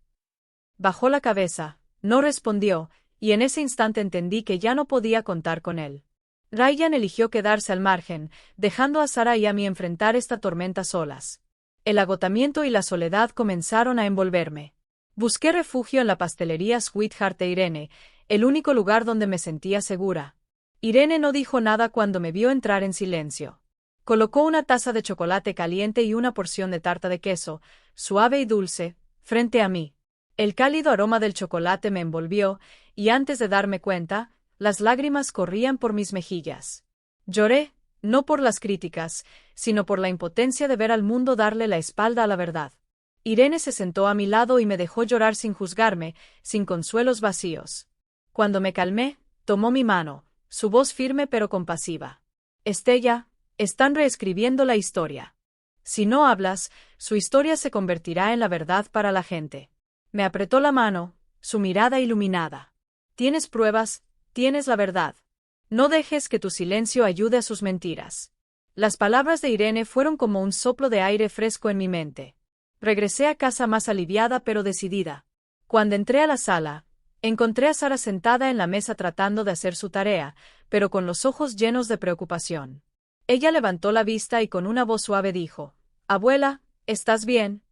Bajó la cabeza, no respondió, y en ese instante entendí que ya no podía contar con él. Ryan eligió quedarse al margen, dejando a Sara y a mí enfrentar esta tormenta solas. El agotamiento y la soledad comenzaron a envolverme. Busqué refugio en la pastelería Sweetheart de Irene, el único lugar donde me sentía segura. Irene no dijo nada cuando me vio entrar en silencio. Colocó una taza de chocolate caliente y una porción de tarta de queso, suave y dulce, frente a mí. El cálido aroma del chocolate me envolvió, y antes de darme cuenta, las lágrimas corrían por mis mejillas. Lloré, no por las críticas, sino por la impotencia de ver al mundo darle la espalda a la verdad. Irene se sentó a mi lado y me dejó llorar sin juzgarme, sin consuelos vacíos. Cuando me calmé, tomó mi mano, su voz firme pero compasiva. «Estella, están reescribiendo la historia. Si no hablas, su historia se convertirá en la verdad para la gente». Me apretó la mano, su mirada iluminada. «¿Tienes pruebas? Tienes la verdad. No dejes que tu silencio ayude a sus mentiras». Las palabras de Irene fueron como un soplo de aire fresco en mi mente. Regresé a casa más aliviada pero decidida. Cuando entré a la sala, encontré a Sara sentada en la mesa tratando de hacer su tarea, pero con los ojos llenos de preocupación. Ella levantó la vista y con una voz suave dijo: «Abuela, ¿estás bien?».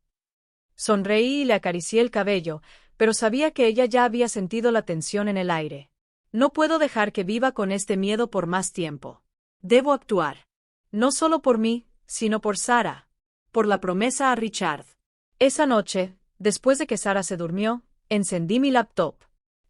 Sonreí y le acaricié el cabello, pero sabía que ella ya había sentido la tensión en el aire. No puedo dejar que viva con este miedo por más tiempo. Debo actuar. No solo por mí, sino por Sara. Por la promesa a Richard. Esa noche, después de que Sara se durmió, encendí mi laptop.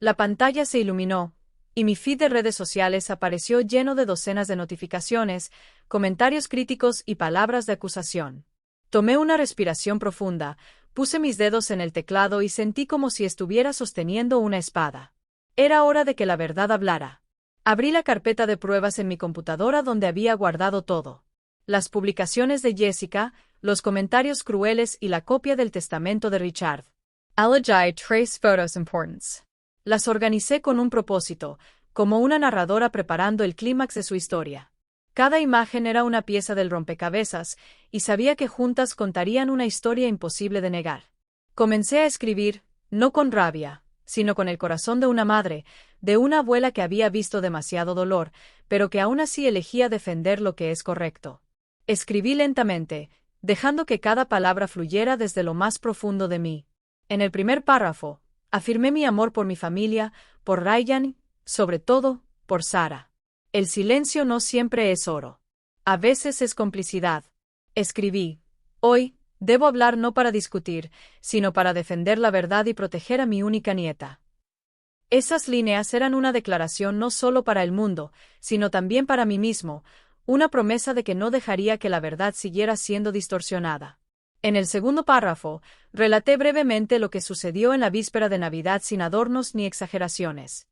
La pantalla se iluminó, y mi feed de redes sociales apareció lleno de docenas de notificaciones, comentarios críticos y palabras de acusación. Tomé una respiración profunda, puse mis dedos en el teclado y sentí como si estuviera sosteniendo una espada. Era hora de que la verdad hablara. Abrí la carpeta de pruebas en mi computadora donde había guardado todo. Las publicaciones de Jessica, los comentarios crueles y la copia del testamento de Richard. Elegí tres fotos importantes. Las organicé con un propósito, como una narradora preparando el clímax de su historia. Cada imagen era una pieza del rompecabezas, y sabía que juntas contarían una historia imposible de negar. Comencé a escribir, no con rabia, sino con el corazón de una madre, de una abuela que había visto demasiado dolor, pero que aún así elegía defender lo que es correcto. Escribí lentamente, dejando que cada palabra fluyera desde lo más profundo de mí. En el primer párrafo, afirmé mi amor por mi familia, por Ryan, sobre todo, por Sara. El silencio no siempre es oro. A veces es complicidad. Escribí: «Hoy, debo hablar no para discutir, sino para defender la verdad y proteger a mi única nieta». Esas líneas eran una declaración no solo para el mundo, sino también para mí mismo, una promesa de que no dejaría que la verdad siguiera siendo distorsionada. En el segundo párrafo, relaté brevemente lo que sucedió en la víspera de Navidad sin adornos ni exageraciones.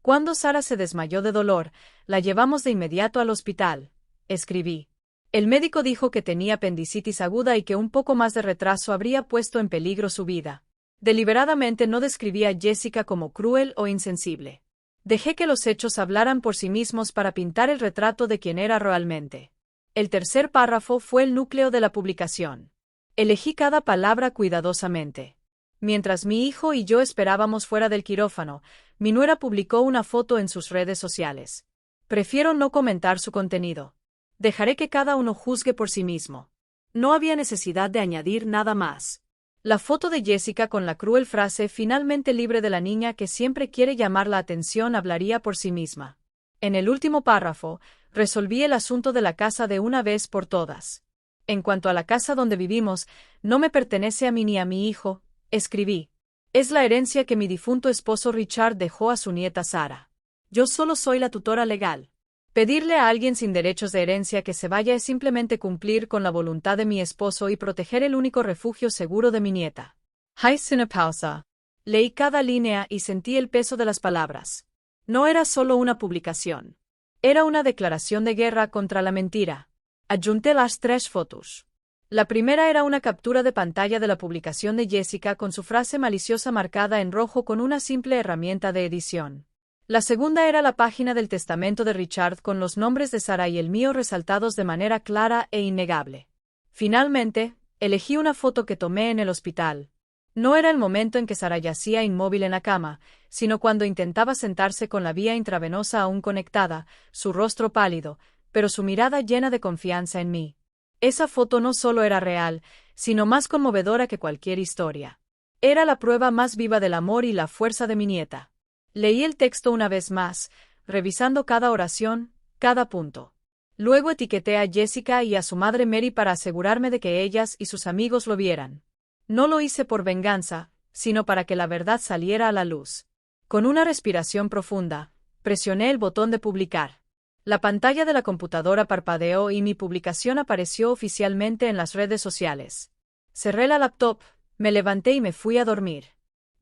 Cuando Sara se desmayó de dolor, la llevamos de inmediato al hospital, escribí. El médico dijo que tenía apendicitis aguda y que un poco más de retraso habría puesto en peligro su vida. Deliberadamente no describí a Jessica como cruel o insensible. Dejé que los hechos hablaran por sí mismos para pintar el retrato de quien era realmente. El tercer párrafo fue el núcleo de la publicación. Elegí cada palabra cuidadosamente. Mientras mi hijo y yo esperábamos fuera del quirófano, mi nuera publicó una foto en sus redes sociales. Prefiero no comentar su contenido. Dejaré que cada uno juzgue por sí mismo. No había necesidad de añadir nada más. La foto de Jessica con la cruel frase finalmente libre de la niña que siempre quiere llamar la atención hablaría por sí misma. En el último párrafo, resolví el asunto de la casa de una vez por todas. En cuanto a la casa donde vivimos, no me pertenece a mí ni a mi hijo, escribí. Es la herencia que mi difunto esposo Richard dejó a su nieta Sara. Yo solo soy la tutora legal. Pedirle a alguien sin derechos de herencia que se vaya es simplemente cumplir con la voluntad de mi esposo y proteger el único refugio seguro de mi nieta. Hice una pausa. Leí cada línea y sentí el peso de las palabras. No era solo una publicación. Era una declaración de guerra contra la mentira. Adjunté las 3 fotos. La primera era una captura de pantalla de la publicación de Jessica con su frase maliciosa marcada en rojo con una simple herramienta de edición. La segunda era la página del testamento de Richard con los nombres de Sara y el mío resaltados de manera clara e innegable. Finalmente, elegí una foto que tomé en el hospital. No era el momento en que Sara yacía inmóvil en la cama, sino cuando intentaba sentarse con la vía intravenosa aún conectada, su rostro pálido, pero su mirada llena de confianza en mí. Esa foto no solo era real, sino más conmovedora que cualquier historia. Era la prueba más viva del amor y la fuerza de mi nieta. Leí el texto una vez más, revisando cada oración, cada punto. Luego etiqueté a Jessica y a su madre Mary para asegurarme de que ellas y sus amigos lo vieran. No lo hice por venganza, sino para que la verdad saliera a la luz. Con una respiración profunda, presioné el botón de publicar. La pantalla de la computadora parpadeó y mi publicación apareció oficialmente en las redes sociales. Cerré la laptop, me levanté y me fui a dormir.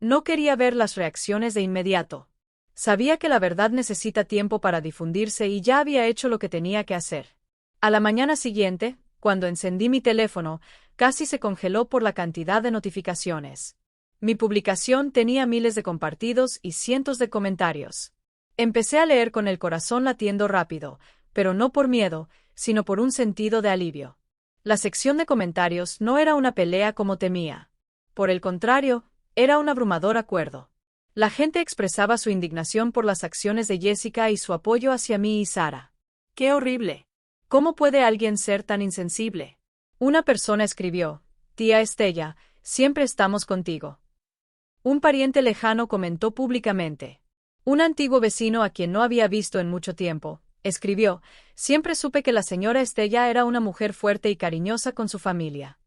No quería ver las reacciones de inmediato. Sabía que la verdad necesita tiempo para difundirse y ya había hecho lo que tenía que hacer. A la mañana siguiente, cuando encendí mi teléfono, casi se congeló por la cantidad de notificaciones. Mi publicación tenía miles de compartidos y cientos de comentarios. Empecé a leer con el corazón latiendo rápido, pero no por miedo, sino por un sentido de alivio. La sección de comentarios no era una pelea como temía. Por el contrario, era un abrumador acuerdo. La gente expresaba su indignación por las acciones de Jessica y su apoyo hacia mí y Sara. ¡Qué horrible! ¿Cómo puede alguien ser tan insensible? Una persona escribió: Tía Estella, siempre estamos contigo. Un pariente lejano comentó públicamente. Un antiguo vecino a quien no había visto en mucho tiempo, escribió: Siempre supe que la señora Estella era una mujer fuerte y cariñosa con su familia.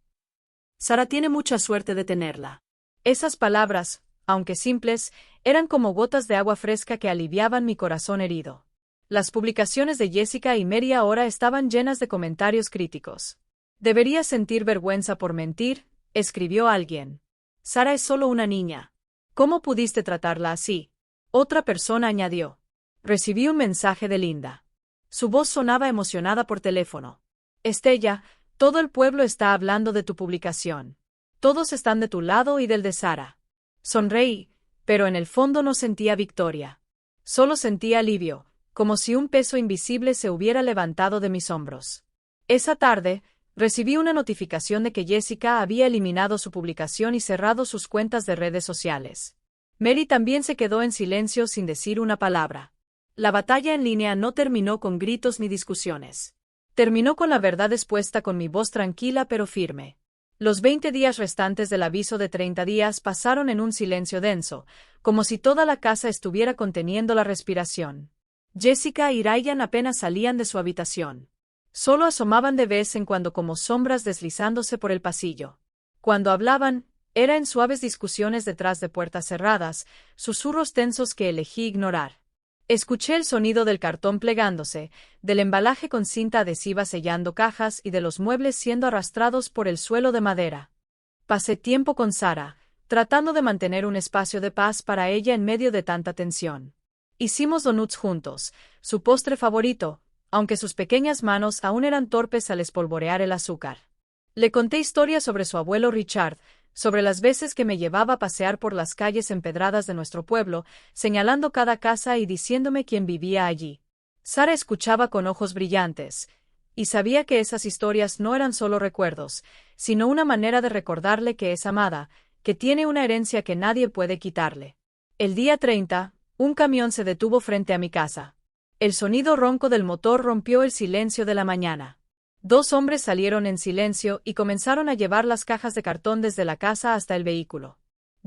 Sara tiene mucha suerte de tenerla. Esas palabras, aunque simples, eran como gotas de agua fresca que aliviaban mi corazón herido. Las publicaciones de Jessica y Mary ahora estaban llenas de comentarios críticos. Deberías sentir vergüenza por mentir, escribió alguien. Sara es solo una niña. ¿Cómo pudiste tratarla así? Otra persona añadió. Recibí un mensaje de Linda. Su voz sonaba emocionada por teléfono. Estella, todo el pueblo está hablando de tu publicación. Todos están de tu lado y del de Sara. Sonreí, pero en el fondo no sentía victoria. Solo sentía alivio, como si un peso invisible se hubiera levantado de mis hombros. Esa tarde, recibí una notificación de que Jessica había eliminado su publicación y cerrado sus cuentas de redes sociales. Mary también se quedó en silencio sin decir una palabra. La batalla en línea no terminó con gritos ni discusiones. Terminó con la verdad expuesta con mi voz tranquila pero firme. Los 20 días restantes del aviso de 30 días pasaron en un silencio denso, como si toda la casa estuviera conteniendo la respiración. Jessica y Ryan apenas salían de su habitación. Solo asomaban de vez en cuando como sombras deslizándose por el pasillo. Cuando hablaban, era en suaves discusiones detrás de puertas cerradas, susurros tensos que elegí ignorar. Escuché el sonido del cartón plegándose, del embalaje con cinta adhesiva sellando cajas y de los muebles siendo arrastrados por el suelo de madera. Pasé tiempo con Sara, tratando de mantener un espacio de paz para ella en medio de tanta tensión. Hicimos donuts juntos, su postre favorito, aunque sus pequeñas manos aún eran torpes al espolvorear el azúcar. Le conté historias sobre su abuelo Richard, sobre las veces que me llevaba a pasear por las calles empedradas de nuestro pueblo, señalando cada casa y diciéndome quién vivía allí. Sara escuchaba con ojos brillantes, y sabía que esas historias no eran solo recuerdos, sino una manera de recordarle que es amada, que tiene una herencia que nadie puede quitarle. El día 30, un camión se detuvo frente a mi casa. El sonido ronco del motor rompió el silencio de la mañana. 2 hombres salieron en silencio y comenzaron a llevar las cajas de cartón desde la casa hasta el vehículo.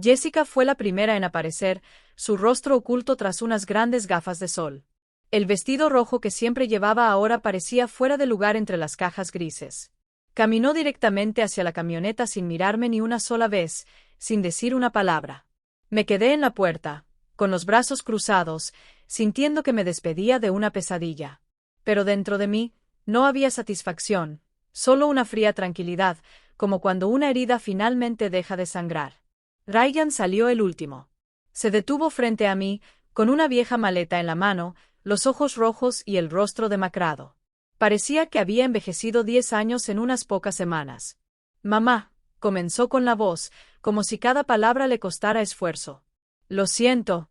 Jessica fue la primera en aparecer, su rostro oculto tras unas grandes gafas de sol. El vestido rojo que siempre llevaba ahora parecía fuera de lugar entre las cajas grises. Caminó directamente hacia la camioneta sin mirarme ni una sola vez, sin decir una palabra. Me quedé en la puerta, con los brazos cruzados, sintiendo que me despedía de una pesadilla. Pero dentro de mí, no había satisfacción, solo una fría tranquilidad, como cuando una herida finalmente deja de sangrar. Ryan salió el último. Se detuvo frente a mí, con una vieja maleta en la mano, los ojos rojos y el rostro demacrado. Parecía que había envejecido 10 años en unas pocas semanas. Mamá, comenzó con la voz, como si cada palabra le costara esfuerzo. Lo siento.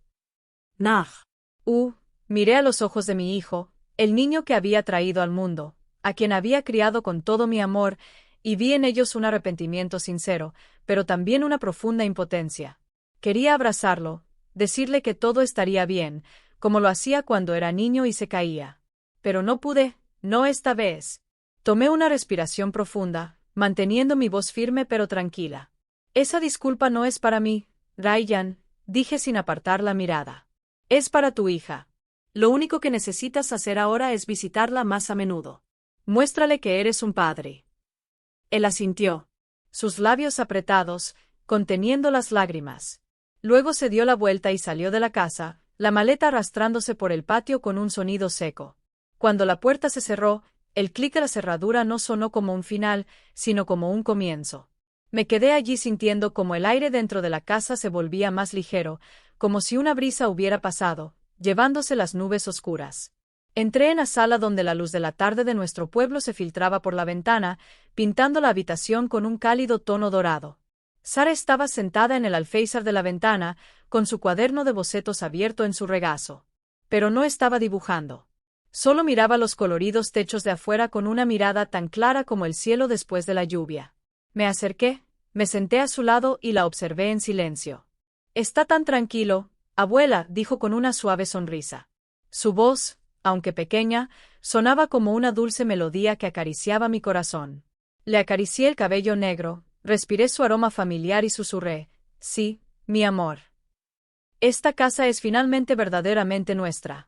Nah. Miré a los ojos de mi hijo, el niño que había traído al mundo, a quien había criado con todo mi amor, y vi en ellos un arrepentimiento sincero, pero también una profunda impotencia. Quería abrazarlo, decirle que todo estaría bien, como lo hacía cuando era niño y se caía. Pero no pude, no esta vez. Tomé una respiración profunda, manteniendo mi voz firme pero tranquila. Esa disculpa no es para mí, Ryan, dije sin apartar la mirada. Es para tu hija. Lo único que necesitas hacer ahora es visitarla más a menudo. Muéstrale que eres un padre. Él asintió, sus labios apretados, conteniendo las lágrimas. Luego se dio la vuelta y salió de la casa, la maleta arrastrándose por el patio con un sonido seco. Cuando la puerta se cerró, el clic de la cerradura no sonó como un final, sino como un comienzo. Me quedé allí sintiendo como el aire dentro de la casa se volvía más ligero, como si una brisa hubiera pasado, llevándose las nubes oscuras. Entré en la sala donde la luz de la tarde de nuestro pueblo se filtraba por la ventana, pintando la habitación con un cálido tono dorado. Sara estaba sentada en el alféizar de la ventana, con su cuaderno de bocetos abierto en su regazo. Pero no estaba dibujando. Solo miraba los coloridos techos de afuera con una mirada tan clara como el cielo después de la lluvia. Me acerqué, me senté a su lado y la observé en silencio. Está tan tranquilo, abuela, dijo con una suave sonrisa. Su voz, aunque pequeña, sonaba como una dulce melodía que acariciaba mi corazón. Le acaricié el cabello negro, respiré su aroma familiar y susurré, sí, mi amor. Esta casa es finalmente verdaderamente nuestra.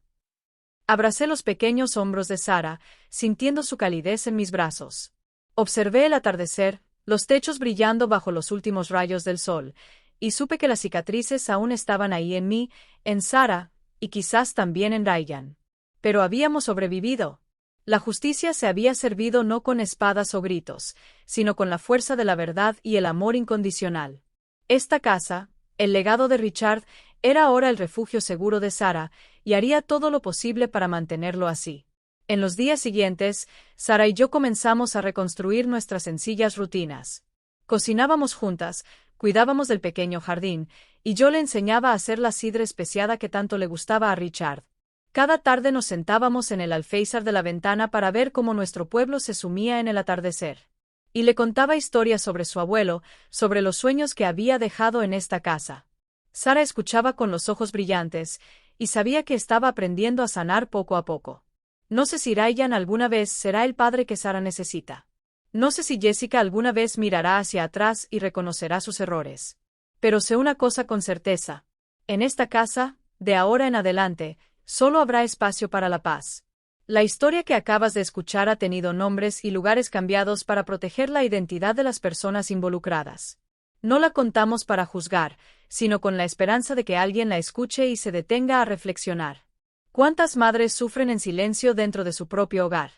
Abracé los pequeños hombros de Sara, sintiendo su calidez en mis brazos. Observé el atardecer, los techos brillando bajo los últimos rayos del sol, y supe que las cicatrices aún estaban ahí en mí, en Sara, y quizás también en Ryan. Pero habíamos sobrevivido. La justicia se había servido no con espadas o gritos, sino con la fuerza de la verdad y el amor incondicional. Esta casa, el legado de Richard, era ahora el refugio seguro de Sara, y haría todo lo posible para mantenerlo así. En los días siguientes, Sara y yo comenzamos a reconstruir nuestras sencillas rutinas. Cocinábamos juntas, cuidábamos del pequeño jardín, y yo le enseñaba a hacer la sidra especiada que tanto le gustaba a Richard. Cada tarde nos sentábamos en el alféizar de la ventana para ver cómo nuestro pueblo se sumía en el atardecer. Y le contaba historias sobre su abuelo, sobre los sueños que había dejado en esta casa. Sara escuchaba con los ojos brillantes, y sabía que estaba aprendiendo a sanar poco a poco. No sé si Ryan alguna vez será el padre que Sara necesita. No sé si Jessica alguna vez mirará hacia atrás y reconocerá sus errores. Pero sé una cosa con certeza. En esta casa, de ahora en adelante, solo habrá espacio para la paz. La historia que acabas de escuchar ha tenido nombres y lugares cambiados para proteger la identidad de las personas involucradas. No la contamos para juzgar, sino con la esperanza de que alguien la escuche y se detenga a reflexionar. ¿Cuántas madres sufren en silencio dentro de su propio hogar?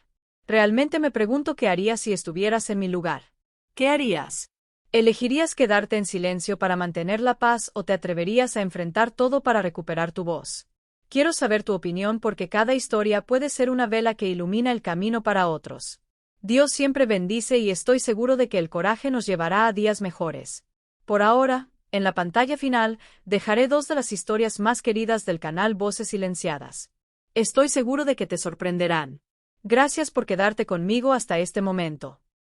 Realmente me pregunto qué harías si estuvieras en mi lugar. ¿Qué harías? ¿Elegirías quedarte en silencio para mantener la paz o te atreverías a enfrentar todo para recuperar tu voz? Quiero saber tu opinión porque cada historia puede ser una vela que ilumina el camino para otros. Dios siempre bendice y estoy seguro de que el coraje nos llevará a días mejores. Por ahora, en la pantalla final, dejaré 2 de las historias más queridas del canal Voces Silenciadas. Estoy seguro de que te sorprenderán. Gracias por quedarte conmigo hasta este momento.